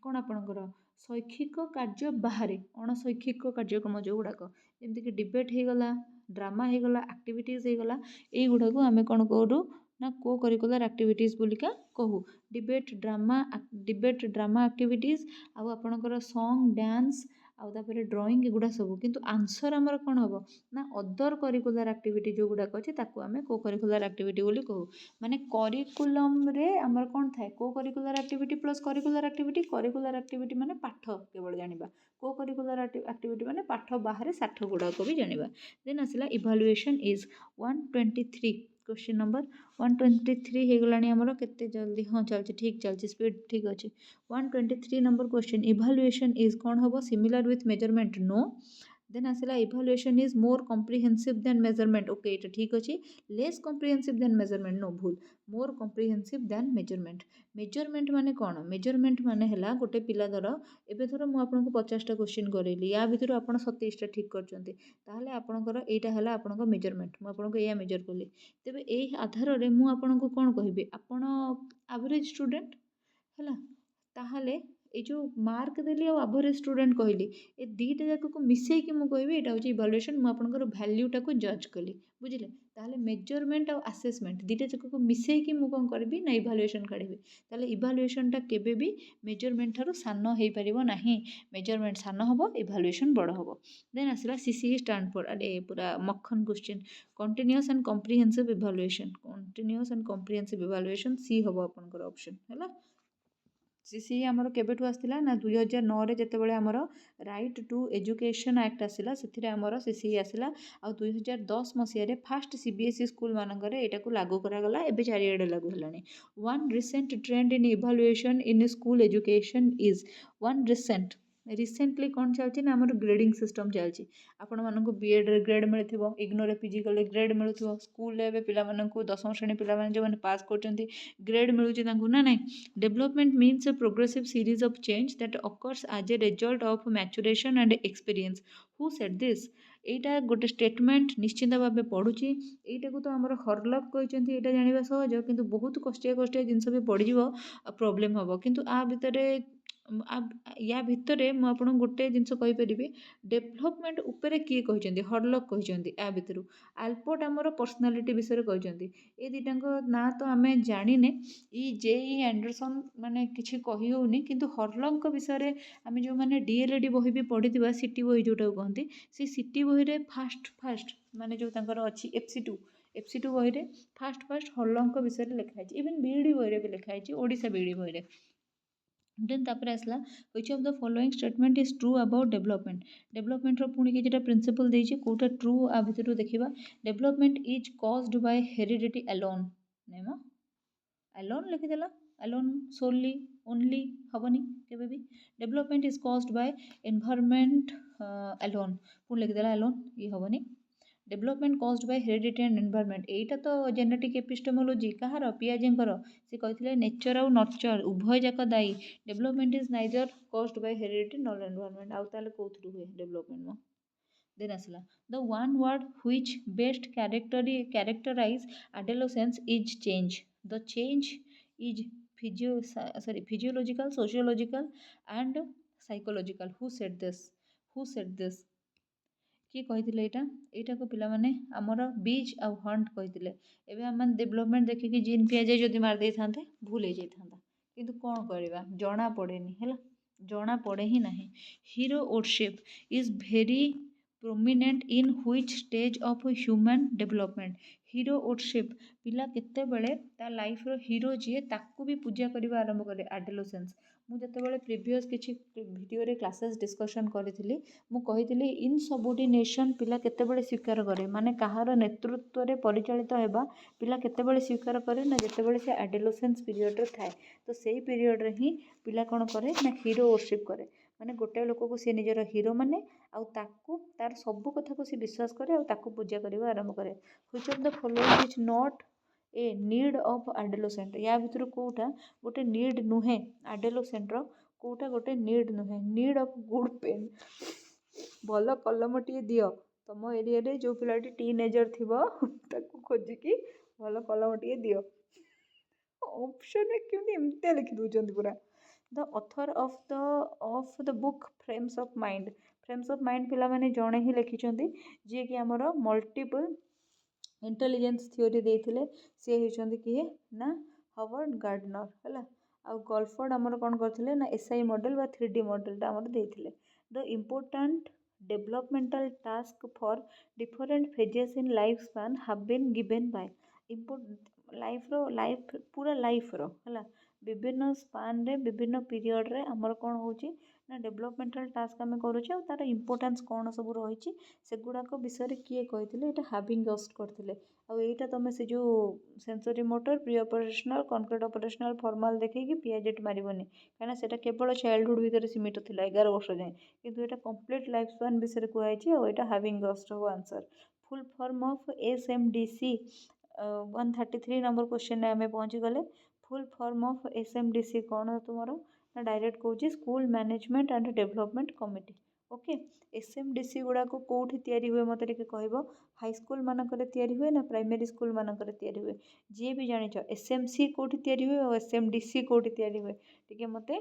कोन आपनकर शैक्षिक कार्य बाहर अणशैक्षिक कार्यक्रम जो गुड़ाक जमती कि डिबेट हो गला ड्रामा हो गला एक्टिविटीज हो गला ये गुड़ा को आम कौन करूँ ना को करिकुलर एक्टिविटीज बोलिका कहू डिबेट ड्रामा एक्टिविटीज आउ आपणकर सॉन्ग डांस आउे ड्रॉइंग एगुड़ा सब किंतु आंसर आमर कौन हम ना अदर करिकुलर एक्टिविटी जो गुड़ाक अच्छे ताकू आम को करिकुलर एक्टिविटी बोली कहू माने करिकुलम रे आमर कौन थाए को curricular activity plus curricular activity माने पाठ केवल जानिबा को करिकुलर एक्टिविटी माने पाठ बाहर साठ गुड़ाक भी जानिबा देन आसला इभालुएशन इज 123 क्वेश्चन नंबर 123 हो गलानी आमर केते जल्दी हाँ चलछि ठीक चलछि स्पीड ठीक अछि 123 नंबर क्वेश्चन इभालुएशन इज कौन हम similar with measurement no then आसला evaluation is more comprehensive than measurement okay ये ठीक अच्छे less comprehensive than measurement no भूल मोर कॉम्प्रिहेंसिव देन मेजरमेंट माने कौन मेजरमेंट माने हला गोटे पिला धर एबे धर मु आपनको 50टा क्वेश्चन करेली या भितर आपण 27टा ठीक करचंती ताहले आपणकर एटा हला आपणको मेजरमेंट मु आपनको या मेजर करली तेबे एही आधार रे मु आपनको कोन कहिबे आपण एवरेज स्टूडेंट हला ताहले ये जो मार्क देली आ एवरेज स्टूडेंट कहली ए दीटा जाक को मिसई कि मु कहबी एटा होची इवैल्यूएशन मु आपनकर वैल्यूटा को जज कली बुझिले ताहले मेजरमेंट और असेसमेंट दीटा जाक को मिसई कि मु कोन करबी ना इवैल्यूएशन काढबी ताहले इवैल्यूएशन टा केबे भी मेजरमेंट थारो सानो हेई परिबो नाही मेजरमेंट सानो हबो इवैल्यूएशन बड़ हबो देन आसला सीसीई स्टैंड फॉर अरे पूरा मक्खन question continuous and comprehensive evaluation C हबो आपनकर ऑप्शन हैला सीसी आमर केबेठू आसला ना 2009 रे जेतेबेले आमर राइट टू एजुकेशन एक्ट आसला सेथिरे आमर सीसी आसला आ 2010 मसिया रे फास्ट सीबीएसई स्कूल मानकर एटा को लागू करा गला एबे चारियाडे लागू हलानी one recent trend in evaluation in school education is one recently कौन चलती ना आमर ग्रेडिंग सिस्टम चलती आपण मानक बीएड रे ग्रेड मिलथिबो इग्नोर पीजी कले ग्रेड मिलुथिबो स्कूल रे एबे पिला मानक 10वीं श्रेणी पिला माने जो माने पास करचंती ग्रेड मिलुची तांकू ना नहीं development means a progressive series of change that occurs as a result of maturation and experience who said this एटा गोटे स्टेटमेंट निश्चिंत भाव पढ़ुची एटा को तो आमर हरलक कहते यहाँ जानवा सहज किंतु बहुत कष्टिया जिनस भी पड़ो प्रोब्लेम हम किंतु आ भितर या भितर मुझे गोटे जिनस कहीपरि डेभलपमेंट उपरे किए कहते हरलक कहते या भितर आल्पोर्ट आमर पर्सनालीटी विषय कहते ये दुटा ना तो आम जाने ई जेई एंडरसन माने किसी कही होनी किंतु हरलक विषय आम जो मैंने डीएलएडी बही भी पढ़ी सिटी बही जोटा कहते से सिटी बही रे फास्ट माने जो तांकर अच्छी एफसी टू बही रे फास्ट हरलक विषय लिखाई इवन बीईडी बही भी लिखाई ओडिशा बीईडी बही रे देन तापर आसला which of the following statement is true about development रो पुणी किछटा प्रिंसिपल देछि कोटा ट्रू आ भितरु देखिबा development is caused by heredity alone नेमा अलोन लिखिदेला अलोन सोली ओनली हबनी केबे भी development is caused by environment alone पुणी लिखिदेला अलोन ये हबनी development caused by heredity and environment एटा तो जेनेटिक एपिस्टेमोलॉजी कहार पियाजेंकर से कहते नेचर आउ नर्चर उभय जाक दायी development is neither caused by heredity nor environment आउ ताले कोथरु हुए डेवलपमेंट मो देन आसला the one word which best characterize adolescence is change the change is physiological sociological and psychological who said this किए कही यहाँ को पिला माने आमर बीज आउ हंट कही एवं आम डेवलपमेंट देखिए जीन पियाजे जदि मारदे था भूल हो जाता किंतु कौन करवा जना पड़ेनि है जना पड़े ही ना hero worship is very prominent in which stage of human development heroship पिला केतेबेले ता लाइफ रो हीरो जी ताकू भी पूजा करबा आरंभ करे एडोलेसेंस मु जतेबेले प्रीवियस किछि वीडियो रे क्लासेस डिस्कशन करिथिली मु कहिथिली इन सबऑर्डिनेशन पिला केतेबेले स्वीकार करे माने कहार नेतृत्व रे परिचालित हेबा पिला केतेबेले स्वीकार करे ना जतेबेले से एडोलेसेंस पीरियड रे थाए तो सेही पीरियड रे ही पिला कोन करे ना हीरोशिप करे माने गोटे लोक को से निजर हीरो माने आउ ताकू तार सब कथा को से विश्वास करे आउ ताकू पूजा करबा आरंभ करे which of the following is not a need of adolescent या भितर कोटा गोटे नीड नुहे एडोलेसेंट रो कोटा गोटे नीड नुहे नीड ऑफ गुड पेन भल कलम टी दियो तुम एरिया रे जो पिलाटी टीनेजर थिबो ताकू खोजिकी भल कलम टी दियो ऑप्शन में क्यों एमती लिखि दउचंदी पूरा the author of the book frames of mind पिला माने जणे ही लिखिचंदी जे कि हमर मल्टीपल इंटेलिजेंस थ्योरी देइथिले से होचंदी किए ना हवर्ड गार्डनर हला आ गॉल्फोर्ड हमर कोन करथिले ना एसआई मॉडल बा 3D मॉडल ता हमर देइथिले the important developmental task for different phases in life span have been given by life पूरा लाइफ रो हला विभिन्न स्पान रे विभिन्न पीरियड रे हमर कोन होची ना डेवलपमेंटल टास्क आम करूचे और तार इंपोर्टेंस कौन सब रही से गुड़ाक विषय किए कहते ये हाविंग गस्ट करते आईटा तुम से जो sensory motor pre operational concrete operational formal देखी पियाजेट मारबनी कहीं से केवल चाइल्डहुड भितर सीमित था 11 वर्ष जाए किंतु यहाँ कंप्लीट लाइफ स्पान विषय कहुई और यहाँ हाविंग गस्ट हो answer full form of SMDC 133 number question आम पहुँची गले फुल फॉर्म ऑफ SMDC कौन तुम ना डायरेक्ट कौच school management and development committee okay SMDC गुड़ा को कौटी तैयारी हुए मत कह हाई स्कूल मानक हुए ना प्राइमरी स्कूल मानक हुए जी भी जान SMC कौटी तैयारी हुए और SMDC कौटी तैयारी हुए टी मत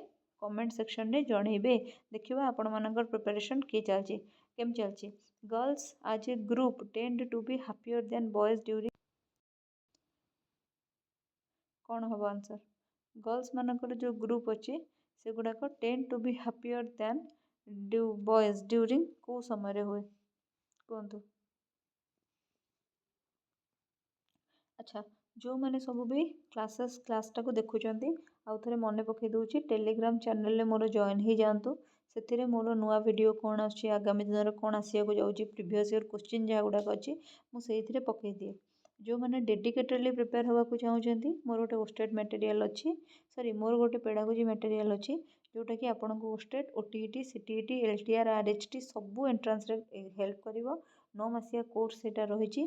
कमेंट सेक्शन में जनइबे देखा आपण मानकर प्रिपरेशन किए चलती केम चलती girls as a group tend to be happier than boys during कौन हम आंसर गर्ल्स मानकर जो ग्रुप अच्छे से गुड़ाक tend to be happier than boys during को समय हुए कहतु अच्छा जो मैंने सब भी क्लासटा को देखुं आउ थे मन पकई दूसरी टेलीग्राम चैनल में मोर जॉइन हो जातु से मोर नुआ वीडियो कौन आगामी दिन में कौन आसवाक जाऊँगी प्रीवियस ईयर क्वेश्चन जहाँ गुड़ाक अच्छी मुझे पकई दिए जो मैंने डेडिकेटेडली प्रिपेयर होगा चाहूँगी मोर गोटे ओस्टेड मटेरियल अच्छी सॉरी मोर गोटे पेडागोजी मटेरियल अच्छी जोटा कि आपन को ousted OTET CTET LTR RHT सबू एंट्रांस हेल्प कर 9 मासिया कोर्स सेटा रही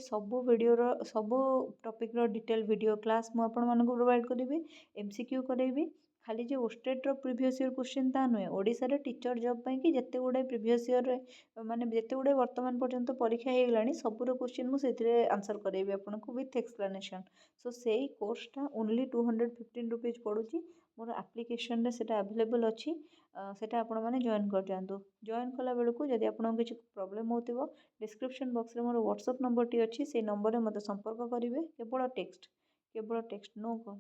सबू वीडियो सबू टॉपिक रो डिटेल वीडियो क्लास मु आपण मानक प्रोवाइड करेबी MCQ करेबी खाली जो ओस्टेट रो प्रीवियस ईयर क्वेश्चन ता नुहे ओडिसा रे टीचर जॉब पई कि जते गुडे प्रीवियस ईयर रे माने जते गुडे वर्तमान पर्यंत परीक्षा हे गलानी सबूरो क्वेश्चन मु सेथिरे आंसर करेबी आपण को विथ एक्सप्लेनेशन सो सेही कोर्सटा ओनली 215 रुपीज पड़ुची मोर एप्लिकेशन रे सेटा अवेलेबल अछि सेटा आपण माने जॉइन कर जांतु जॉइन कला बेलू को जदि आपण किछि प्रॉब्लम होतिबो डिस्क्रिप्शन बॉक्स रे मोर व्हाट्सएप नंबर टी अछि से नंबर रे मते संपर्क करिवे केवल टेक्स्ट नो कॉल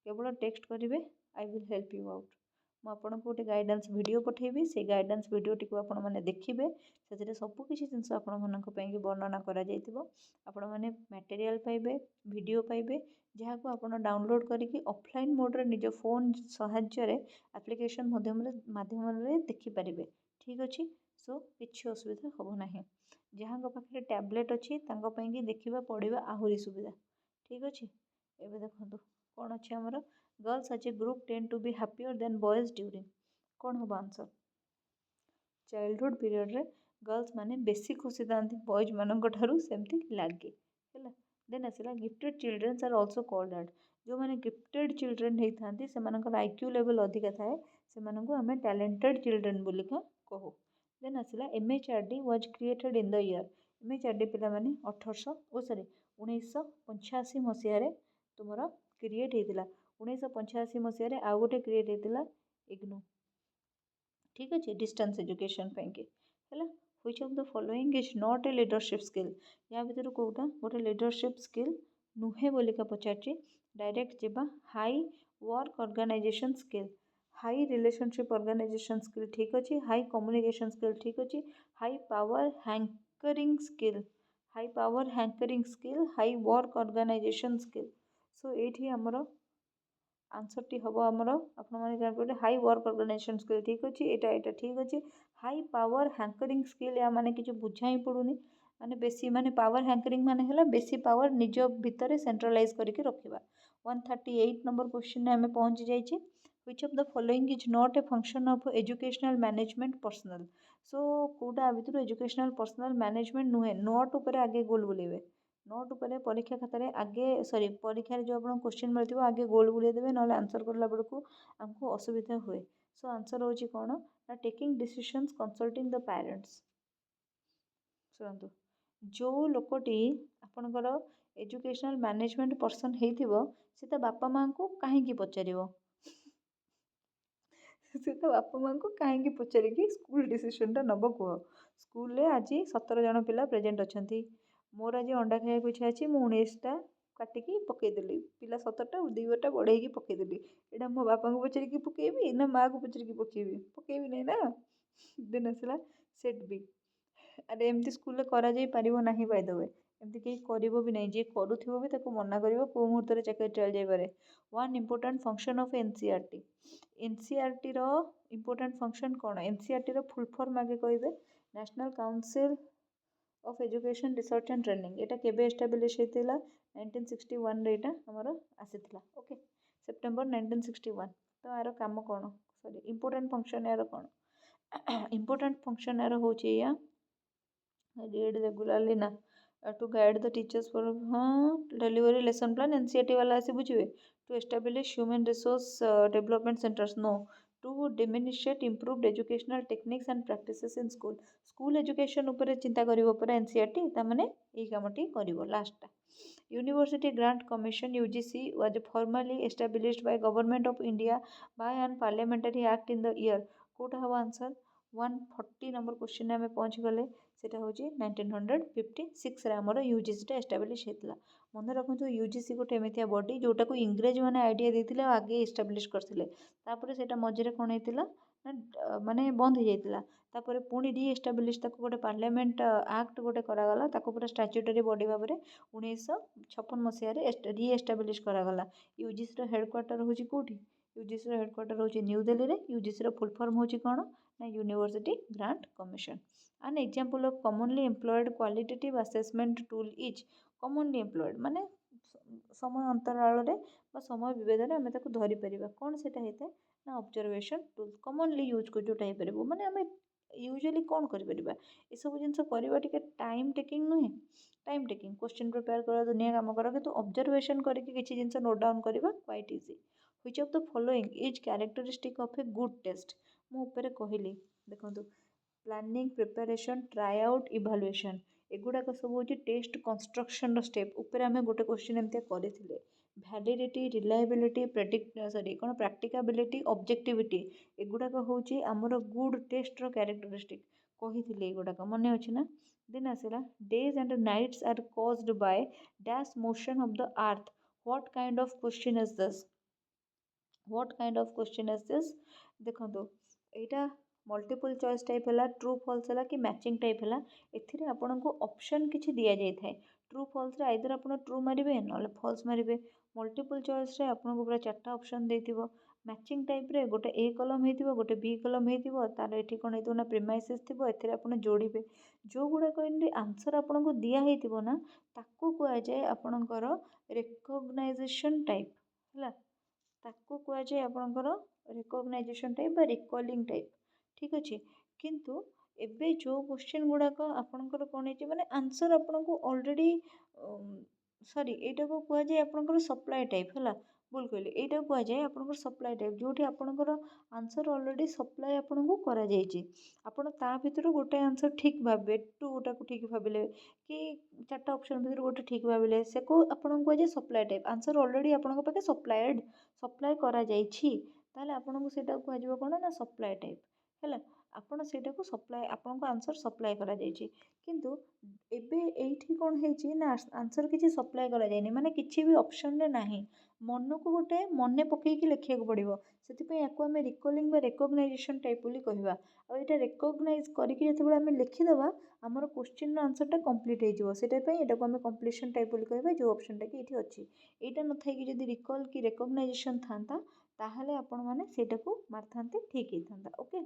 केवल टेक्स्ट करेंगे I will help you out मुझे गोटे गाइडेंस वीडियो पठेबी से गाइडेंस वीडियो टी आपण मैंने देखिए से सबकि जिन आपण वर्णना आपण मैंने मटेरियल पाइबे वीडियो पाइबे जहाँ को आप डाउनलोड करके ऑफलाइन मोड रे निज फोन साहाय्य एप्लिकेशन माध्यम देखिपारे ठीक अच्छे सो किसी असुविधा हम ना जहाँ पाखे टैबलेट अच्छी देखा पढ़ा आहरी सुविधा ठीक अच्छे एवं देखो कौन अच्छे आमर girls as a group tend to be happier than boys during कौन हम आंसर चाइल्डहुड पीरियड रे गर्ल्स माने बेसी खुशी था बॉयज मानक ठारू सेमती लगे है देन आसला gifted childrens are also called that जो मैंने गिफ्टेड चिल्ड्रेन होता से IQ लेवल अधिका थाए से आम टैलेंटेड चिल्ड्रेन बोलिका कहू देन आसला MHRD was created in the year MHRD पिला माने 1985 मसीह तुमर क्रिएट होता 1985 मसीह आउ गोटे क्रिएट होता इग्नू ठीक अच्छे डिस्टेंस एजुकेशन पाइंके है which of the following is not a leadership skill या भीतर कौटा गोटे लीडरशिप स्किल नुहे बोलिका पचार डायरेक्ट जीवा हाई वर्क ऑर्गेनाइजेशन स्किल हाई रिलेशनशिप ऑर्गेनाइजेशन स्किल ठीक अच्छे हाई कम्युनिकेशन स्किल ठीक अच्छे हाई पावर हैंकरिंग स्किल, हाई पावर हैंकरिंग स्किल, हाई वर्क ऑर्गेनाइजेशन स्किल। सो ये आमर आंसर टी हम आमर आपने हाई वर्क ऑर्गेनाइजेशन स्किल ठीक अच्छे, यहाँ ठीक अच्छे। हाई पावर हैंकरिंग स्किल या माने कि बुझा ही पड़ूनी माने बेसी माने पावर हैंकरिंग माने है बेसी पावर निज भितर सेंट्रलाइज करके रखा। 138 नंबर क्वेश्चन आम पहुँची जाइए। Which of the following is not a function of educational management personnel. So कौटा भितर एजुकेशनल पर्सनल मैनेजमेंट नुहे, नोट उपर आगे गोल बुलेबे, नोट उपर परीक्षा खातार आगे सॉरी परीक्षा जो आप क्वेश्चन मिलती आगे गोल बुले देवे ना आंसर करला बेलू आमको असुविधा हुए। सो आंसर होची कौन ना taking decisions consulting the parents. शुणु जो लोकटी आपणकर एजुकेशनल मैनेजमेंट पर्सन होइथिबो से ता बापा माँ को कहीं पचारिबो से तो बापा माँ को कहीं पचारिकी स्कूल डिसीजन टा नब कह। स्कूल रे आज 17 जन पिला प्रेजेंट अछंती, मोर आज अंडा खाइବାକୁ इच्छा अच्छी मुझे 19टा काटिकी पकईदेली, पिला 17टा 2 बटा बढ़ेगी पकईदेली, यहाँ मो बापा को पचारिकी पकईबी ना माँ को पचारिकी पकईबी, पकईबी नहीं ना। देन आसला सेट बी। अरे एमती स्कूल करा जाई परिबो नाही बाय द वे, एमती कहीं करिवो भी नहीं, जे करूथिबो भी ताको मना करिवो को मुहूर्त रे चाकरी चल जाई पारे। One important function of NCERT, NCERT रो इंपोर्टेंट फंक्शन कौन, एनसीईआरटी रो फुल फॉर्म आगे कहबे national council of education research and training. एटा केबे एस्टाब्लिश हेतिला 1961 रे एटा हमर आसीथिला। Okay September 1961। तो यार काम कौन सॉरी इंपोर्टेंट फंक्शन यार कौन इंपोर्टेंट फंक्शन यार होची या read regularly ना to guide the teachers for हाँ delivery lesson plan एनसीईआरटी वाला ऐसे बुझिए to establish human resource development centers no to demonstrate improved educational techniques and practices in school। School education ऊपर चिंता करिवो पर एनसीईआरटी ता माने एई कामटी करिवो। लास्ट टा university grant commission UGC was formally established by government of India by an parliamentary act in the year कोटा हवा आंसर 140 नंबर क्वेश्चन आम पहुँची गले सेटा हूँ 1956 आमर यूजीसी एस्टाब्लिश होता। मन रखु यूजीसी गोटे एमती बॉडी जोटा को इंग्रेज मैंने आइडिया देते आगे एस्टाब्लिश करते से मझे कौन होता ना माने बंद हो जाता तापर पुणी रीएस्टाब्लिश गोटे पार्लियामेंट एक्ट गोटे करागला पूरा स्टाच्यूटरी बॉडी भाव में 1956 मसीह रीएस्टाब्लिश करागला। यूजीसी हेडक्वार्टर हूँ कौटी, यूजीसी हेडक्वार्टर हूँ न्यू दिल्ली रे। यूजीसी फुल फॉर्म हूँ कौन ना university grant commission. An example of commonly employed qualitative assessment tool is commonly employed माने समय अंतराल रे समय विभेद आम धरी पार कौन से ना ऑब्जर्वेशन टूल कॉमनली यूज कर जोटा हो पार माने आम यूजुअली कौन कर सब जिन करवा टे टाइम टेकिंग नुहे, टाइम टेकिंग क्वेश्चन प्रिपेयर कर दुनिया काम कर कि ऑब्जर्वेशन करके जिन नोट डाउन करवा quite easy. Which of the following is characteristic of a good test मुझे कहली देखो planning preparation try out evaluation एगुड़ाक सब हूँ टेस्ट कंस्ट्रक्शन स्टेप उपर आम गोटे क्वेश्चन एमती करते भैलिडिटी रिलायबिलिटी प्रेडिक्ट सॉरी कौन प्रैक्टिकाबिलिटी ऑब्जेक्टिविटी एगुड़ाक हूँ आमर गुड टेस्ट रो कैरेक्टरिस्टिक कही एगुड़ाक मन अच्छे ना। देन आसला days and nights are caused by dash motion of the earth what kind of question is this, what kind of question is this देखो यहाँ मल्टीपल चॉइस टाइप है ट्रू फॉल्स है कि मैचिंग टाइप है एथिरे आपन को ऑप्शन किछि दिया जाय थाए ट्रू फॉल्स रे आइदर आपन ट्रू मारिबे नले फॉल्स मारिबे। मल्टीपल चॉइस रे आपन को पूरा चारटा ऑप्शन देथिबो। मैचिंग टाइप रे गोटे ए कलम हेतिबो गोटे बी कलम हेतिबो तार एठी कोन हेतिबो ना प्रीमाइसेस थिबो एथिरे आपन जोड़िबे जो गुडा कोइनली आंसर आपन को दिया हेतिबो ना ताकू कुआ जाय आपनकर रिकॉग्नाइजेशन टाइप हला ताकू कुआ जाय आपनकर रिकॉग्नाइजेशन टाइप बा रिकॉलिंग टाइप ठीक अच्छे। किंतु एबे जो क्वेश्चन गुड़ाक आपनकर कौन है माने आंसर आपन को ऑलरेडी सॉरी एटा को कुआ जाय आपनकर सप्लाई टाइप हला भूल कहली एटा कुआ जाय आपनकर सप्लाई टाइप जोठी आपनकर आंसर ऑलरेडी सप्लाई आपन को करा जायछि आपन ता भितर गोटे आंसर ठीक भाबे टू गोटा को ठीक भाबिले कि चारटा ऑप्शन भितर गोटे ठीक भाबिले से को आपन को जे सप्लाई टाइप आंसर ऑलरेडी आपन को पाके सप्लाई करा जायछि ताले आपन को सेटा कुआ जिवो कोन ना सप्लाई टाइप है। ଆପଣ ସେଇଟାକୁ ସପ୍ଲାଏ ଆପଣଙ୍କୁ ଆନ୍ସर ସପ୍ଲାଏ କରାଯାଇଛି। କିନ୍ତୁ ଏବେ ଏଇଠି କ'ଣ ହେଇଛି ନା ଆନ୍ସର କିଛି ସପ୍ଲାଏ କରାଯାଇନି, ମାନେ କିଛି ବି ଅପସନରେ ନାହିଁ। ମନକୁ ଗୋଟେ ମନେ ପକେଇକି ଲେଖିବାକୁ ପଡ଼ିବ। ସେଥିପାଇଁ ୟାକୁ ଆମେ ରିକଲିଂ ବା ରେକଗ୍ନାଇଜେସନ୍ ଟାଇପ୍ ବୋଲି କହିବା। ଆଉ ଏଇଟା ରେକଗ୍ନାଇଜ୍ କରିକି ଯେତେବେଳେ ଆମେ ଲେଖିଦେବା ଆମର କୋଶ୍ଚିନ୍ର ଆନ୍ସରଟା କମ୍ପ୍ଲିଟ୍ ହେଇଯିବ। ସେଇଟା ପାଇଁ ଏଟାକୁ ଆମେ କମ୍ପ୍ଲିସନ୍ ଟାଇପ୍ ବୋଲି କହିବା, ଯେଉଁ ଅପସନ୍ଟା କି ଏଇଠି ଅଛି। ଏଇଟା ନଥାଇକି ଯଦି ରିକଲ୍ କି ରେକଗ୍ନାଇଜେସନ୍ ଥାନ୍ତା ତାହେଲେ ଆପଣମାନେ ସେଇଟାକୁ ମାରିଥାନ୍ତେ, ଠିକ୍ ହେଇଥାନ୍ତା। ଓକେ,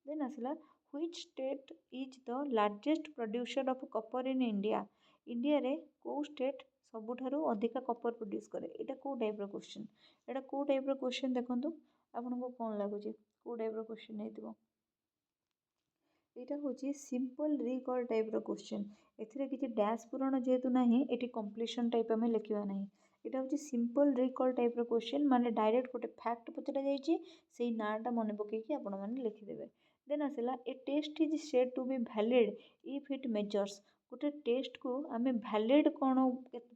ଦେନ୍ ଆସିଲା which state is the largest producer of copper in India. ଇଣ୍ଡିଆରେ କେଉଁ ଷ୍ଟେଟ୍ ସବୁଠାରୁ ଅଧିକା କପର୍ ପ୍ରଡ୍ୟୁସ୍ କରେ? ଏଇଟା କେଉଁ ଟାଇପ୍ର କୋଶ୍ଚିନ୍? ଏଇଟା କେଉଁ ଟାଇପ୍ର କୋଶ୍ଚିନ୍ ଦେଖନ୍ତୁ, ଆପଣଙ୍କୁ କ'ଣ ଲାଗୁଛି କେଉଁ ଟାଇପ୍ର କୋଶ୍ଚିନ୍ ହେଇଥିବ? ଏଇଟା ହେଉଛି ସିମ୍ପଲ୍ ରିକଲ୍ ଟାଇପ୍ର କୋଶ୍ଚିନ୍। ଏଥିରେ କିଛି ଡ୍ୟାସ୍ ପୂରଣ ଯେହେତୁ ନାହିଁ, ଏଠି କମ୍ପ୍ଲିସନ୍ ଟାଇପ୍ ଆମେ ଲେଖିବା ନାହିଁ। ଏଇଟା ହେଉଛି ସିମ୍ପଲ୍ ରିକଲ୍ ଟାଇପ୍ର କୋଶ୍ଚିନ୍, ମାନେ ଡାଇରେକ୍ଟ ଗୋଟେ ଫ୍ୟାକ୍ଟ ପଚରାଯାଇଛି, ସେଇ ନାଁଟା ମନେ ପକେଇକି ଆପଣମାନେ ଲେଖିଦେବେ। ଦେନ୍ ଆସିଲା a test is said to be valid if it measures. ଗୋଟେ ଟେଷ୍ଟକୁ ଆମେ ଭ୍ୟାଲିଡ୍ କ'ଣ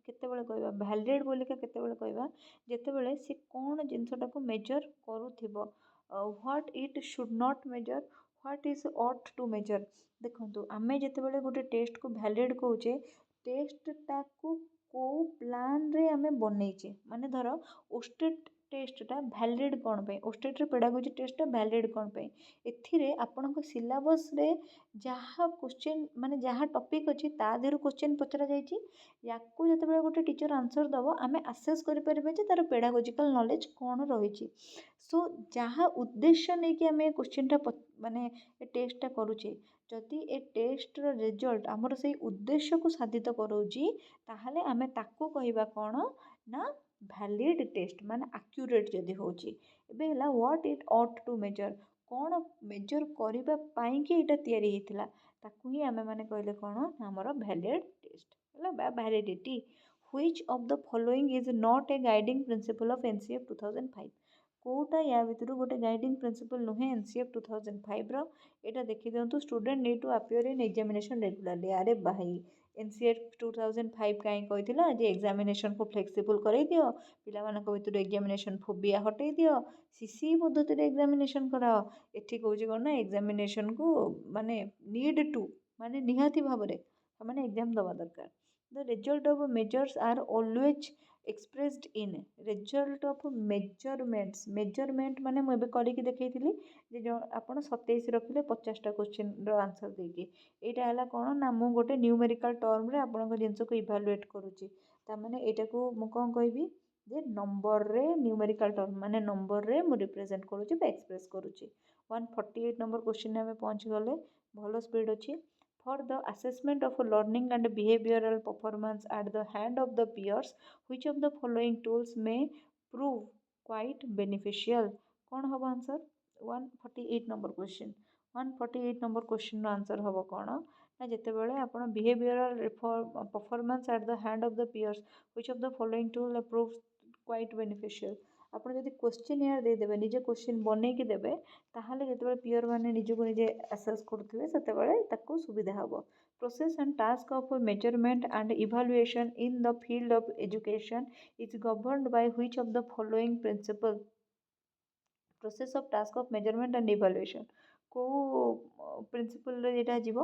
କେତେବେଳେ କହିବା? ଭ୍ୟାଲିଡ୍ ବୋଲିକା କେତେବେଳେ କହିବା? ଯେତେବେଳେ ସେ କ'ଣ ଜିନିଷଟାକୁ ମେଜର୍ କରୁଥିବ। What it should not measure, what is ought to measure. ଦେଖନ୍ତୁ, ଆମେ ଯେତେବେଳେ ଗୋଟେ ଟେଷ୍ଟକୁ ଭ୍ୟାଲିଡ୍ କହୁଛେ, ଟେଷ୍ଟଟାକୁ କେଉଁ ପ୍ଲାନ୍ରେ ଆମେ ବନେଇଛେ। ମାନେ ଧର ଓଷ୍ଟେଟ୍ ଟେଷ୍ଟଟା ଭ୍ୟାଲିଡ୍ କ'ଣ ପାଇଁ? ଓଷ୍ଟେଟ୍ର ପେଡାଗୋଜି ଟେଷ୍ଟଟା ଭ୍ୟାଲିଡ୍ କ'ଣ ପାଇଁ? ଏଥିରେ ଆପଣଙ୍କ ସିଲାବସ୍ରେ ଯାହା କୋଶ୍ଚିନ୍ ମାନେ ଯାହା ଟପିକ୍ ଅଛି ତା ଦେହରୁ କୋଶ୍ଚିନ୍ ପଚରାଯାଇଛି। ୟାକୁ ଯେତେବେଳେ ଗୋଟେ ଟିଚର୍ ଆନ୍ସର୍ ଦେବ, ଆମେ ଆସେସ୍ କରିପାରିବା ଯେ ତା'ର ପେଡାଗୋଜିକାଲ୍ ନଲେଜ୍ କ'ଣ ରହିଛି। ସୋ ଯାହା ଉଦ୍ଦେଶ୍ୟ ନେଇକି ଆମେ ଏ କୋଶ୍ଚିନ୍ଟା ମାନେ ଏ ଟେଷ୍ଟଟା କରୁଛେ, ଯଦି ଏ ଟେଷ୍ଟର ରେଜଲ୍ଟ ଆମର ସେଇ ଉଦ୍ଦେଶ୍ୟକୁ ସାଧିତ କରାଉଛି, ତାହେଲେ ଆମେ ତାକୁ କହିବା କ'ଣ ନା ଭ୍ୟାଲିଡ୍ ଟେଷ୍ଟ, ମାନେ ଆକ୍ୟୁରେଟ୍ ଯଦି ହେଉଛି। ଏବେ ହେଲା what it ought to measure, କ'ଣ ମେଜର୍ କରିବା ପାଇଁକି ଏଇଟା ତିଆରି ହେଇଥିଲା, ତାକୁ ହିଁ ଆମେମାନେ କହିଲେ କ'ଣ ଆମର ଭ୍ୟାଲିଡ୍ ଟେଷ୍ଟ ହେଲା ବା validity. Which of the following is not a guiding principle of NCF 2005। କେଉଁଟା ୟା ଭିତରୁ ଗୋଟେ ଗାଇଡିଂ ପ୍ରିନ୍ସିପଲ୍ ନୁହେଁ NCF 2005ର? ଏଇଟା ଦେଖିଦିଅନ୍ତୁ, student need to appear in examination regularly. ଆରେ ଭାଇ, NCF 2005 କାହିଁ କହିଥିଲା ଯେ ଏକ୍ଜାମିନେସନ୍କୁ ଫ୍ଲେକ୍ସିବୁଲ୍ କରେଇଦିଅ, ପିଲାମାନଙ୍କ ଭିତରୁ ଏକ୍ଜାମିନେସନ୍ ଫୋବିଆ ହଟେଇ ଦିଅ, CCE ପଦ୍ଧତିରେ ଏକ୍ଜାମିନେସନ୍ କରାଅ। ଏଠି କହୁଛି କ'ଣ ନା ଏକ୍ଜାମିନେସନ୍କୁ ମାନେ ନିଡ୍ ଟୁ, ମାନେ ନିହାତି ଭାବରେ ମାନେ ଏକ୍ଜାମ୍ ଦେବା ଦରକାର। The result of measures are always expressed in. Result of measurements, measurement ମାନେ ମୁଁ ଏବେ କରିକି ଦେଖେଇଥିଲି ଯେ ଆପଣ 27 ରଖିଲେ 50ଟା କୋଶ୍ଚିନ୍ର ଆନ୍ସର୍ ଦେଇକି। ଏଇଟା ହେଲା କ'ଣ ନା ମୁଁ ଗୋଟେ ନ୍ୟୁମେରିକାଲ୍ ଟର୍ମରେ ଆପଣଙ୍କ ଜିନିଷକୁ ଇଭାଲୁଏଟ୍ କରୁଛି। ତାମାନେ ଏଇଟାକୁ ମୁଁ କ'ଣ କହିବି ଯେ ନମ୍ବରରେ ନ୍ୟୁମେରିକାଲ୍ ଟର୍ମ, ମାନେ ନମ୍ବରରେ ମୁଁ ରିପ୍ରେଜେଣ୍ଟ କରୁଛି ବା ଏକ୍ସପ୍ରେସ୍ କରୁଛି। 148 ନମ୍ବର କୋଶ୍ଚିନ୍ରେ ଆମେ ପହଞ୍ଚିଗଲେ, ଭଲ ସ୍ପିଡ୍ ଅଛି। For the assessment of learning and behavioural performance at the hand of the peers, which of the following tools may prove quite beneficial. କ'ଣ ହେବ ଆନ୍ସର୍? 148 number question. 148 ନମ୍ବର କୋଶ୍ଚିନ୍ର ଆନ୍ସର୍ ହେବ କ'ଣ ନା ଯେତେବେଳେ ଆପଣ behavioural performance at the hand of the peers, which of the following tool prove quite beneficial. ଆପଣ ଯଦି କୋଶ୍ଚିନ୍ ଏୟାର ଦେଇଦେବେ, ନିଜେ କୋଶ୍ଚିନ୍ ବନେଇକି ଦେବେ, ତାହେଲେ ଯେତେବେଳେ ପିୟର ମାନେ ନିଜକୁ ନିଜେ ଆସେସ୍ କରୁଥିବେ ସେତେବେଳେ ତାକୁ ସୁବିଧା ହେବ। Process and task of measurement and evaluation in the field of education is governed by which of the following principle. Process of task of measurement and evaluation କେଉଁ ପ୍ରିନ୍ସିପଲ୍ରେ ଏଇଟା ଯିବ?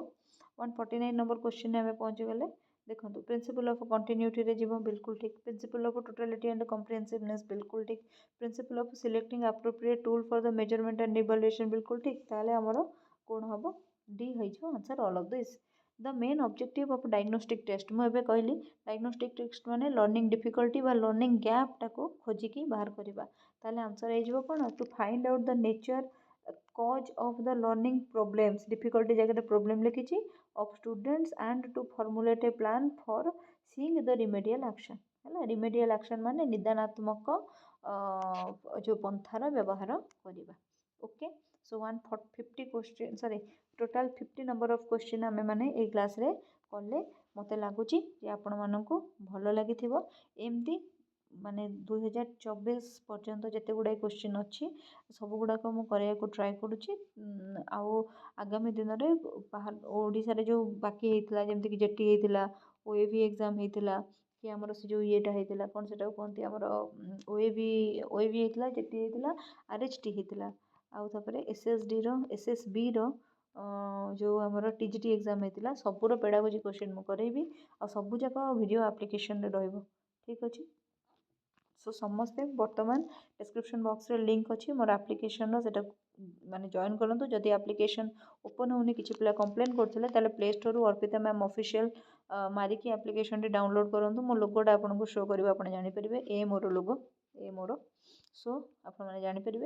149 ନମ୍ବର କୋଶ୍ଚିନ୍ରେ ଆମେ ପହଞ୍ଚିଗଲେ। ଦେଖନ୍ତୁ, ପ୍ରିନ୍ସିପଲ୍ ଅଫ୍ କଣ୍ଟିନ୍ୟୁଟିରେ ଯିବ, ବିଲକୁଲ ଠିକ୍। Principle of totality and comprehensiveness, ବିଲକୁଲ ଠିକ୍। Principle of selecting appropriate tool for the measurement and evaluation, ବିଲକୁଲ ଠିକ୍। ତାହେଲେ ଆମର କ'ଣ ହେବ? ଡି ହେଇଯିବ answer all of this. The main objective of diagnostic test, ମୁଁ ଏବେ କହିଲି ଡାଇଗ୍ନୋଷ୍ଟିକ୍ ଟେଷ୍ଟ ମାନେ ଲର୍ଣ୍ଣିଂ ଡିଫିକଲ୍ଟି ବା ଲର୍ଣ୍ଣିଂ ଗ୍ୟାପ୍ଟାକୁ ଖୋଜିକି ବାହାର କରିବା। ତାହେଲେ ଆନ୍ସର୍ ହେଇଯିବ କ'ଣ? To find out the nature cause of the learning problems, difficulty ଜାଗାରେ ପ୍ରୋବ୍ଲେମ୍ ଲେଖିଛି, of students and to formulate a plan for seeing the remedial action. ହେଲା, ରିମେଡ଼ିଆଲ୍ ଆକ୍ସନ୍ ମାନେ ନିଦାନାତ୍ମକ ଯେଉଁ ପନ୍ଥାର ବ୍ୟବହାର କରିବା। Okay, so 150 question, sorry total 50 number of question ଆମେମାନେ ଏଇ କ୍ଲାସ୍ରେ କଲେ। ମୋତେ ଲାଗୁଛି ଯେ ଆପଣମାନଙ୍କୁ ଭଲ ଲାଗିଥିବ। ଏମିତି ମାନେ 2024 ପର୍ଯ୍ୟନ୍ତ ଯେତେ ଗୁଡ଼ାଏ କୋଶ୍ଚିନ୍ ଅଛି ସବୁଗୁଡ଼ାକ ମୁଁ କରିବାକୁ ଟ୍ରାଏ କରୁଛି। ଆଉ ଆଗାମୀ ଦିନରେ ଓଡ଼ିଶାରେ ଯେଉଁ ବାକି ହେଇଥିଲା, ଯେମିତିକି JET ହେଇଥିଲା, OAV ଏକ୍ଜାମ୍ ହେଇଥିଲା, କି ଆମର ସେ ଯେଉଁ ଇଏଟା ହେଇଥିଲା, କ'ଣ ସେଟାକୁ କୁହନ୍ତି, ଆମର OAV ହେଇଥିଲା, JET ହେଇଥିଲା, RHT ହେଇଥିଲା, ଆଉ ତାପରେ SSBର जो आमर टीजीटी एग्जाम होता सबूर पेडागोजी क्वेश्चन मुझे आ सबूक वीडियो आप्लिकेशन रही ठीक अच्छे। सो समस्ते बर्तमान डिस्क्रिप्शन बॉक्स रे लिंक अच्छी मोर आप्लिकेशन से माने जॉइन करूँ जदि आप्लिकेशन ओपन होनी किसी पिला कंप्लेन करते Play Store Arpita ma'am official मारिकी आप्लिकेशन डाउनलोड करूँ मो लोगोटा आपको शो कर जानीपर ए मोर लोगो ए मोर। सो आपने जानीपर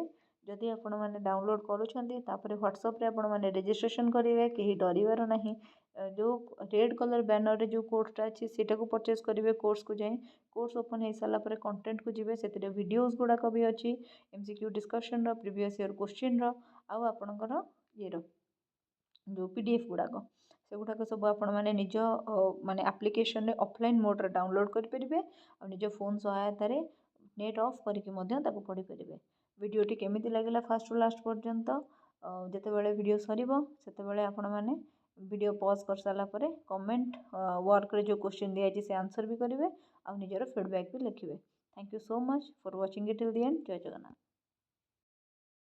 जदि आपण मैंने डाउनलोड करुँच व्हाट्सएप रे आपण मैंने रजिस्ट्रेशन करेंगे कहीं डरबार ना जो रेड कलर बैनर रे जो कोर्सटा अच्छी से परचेज करेंगे कोर्स को जाए कोर्स ओपन हो सारापर कंटेंट को जीवे से वीडियोस गुड़ाक भी अच्छी MCQ discussion previous year question आपणकर ये जो पीडीएफ गुड़ाक से गुड़ाक सब आपण मैंने निज माने आप्लिकेशन ऑफलाइन मोड रे डाउनलोड करेंगे और निज फोन सहायतार नेट ऑफ करके पढ़ी पारे। वीडियोटी केमिति लगिला फास्ट रु लास्ट पर्यंत जितेबाला वीडियो सरीबो सेतेबाला आपण मैंने वीडियो पॉज कर सारा पर कमेंट वर्क रे जो क्वेश्चन दिखाई से आंसर भी करेंगे और निजर फीडबैक भी लिखिए। Thank you so much for watching it till the end. जय जगन्नाथ।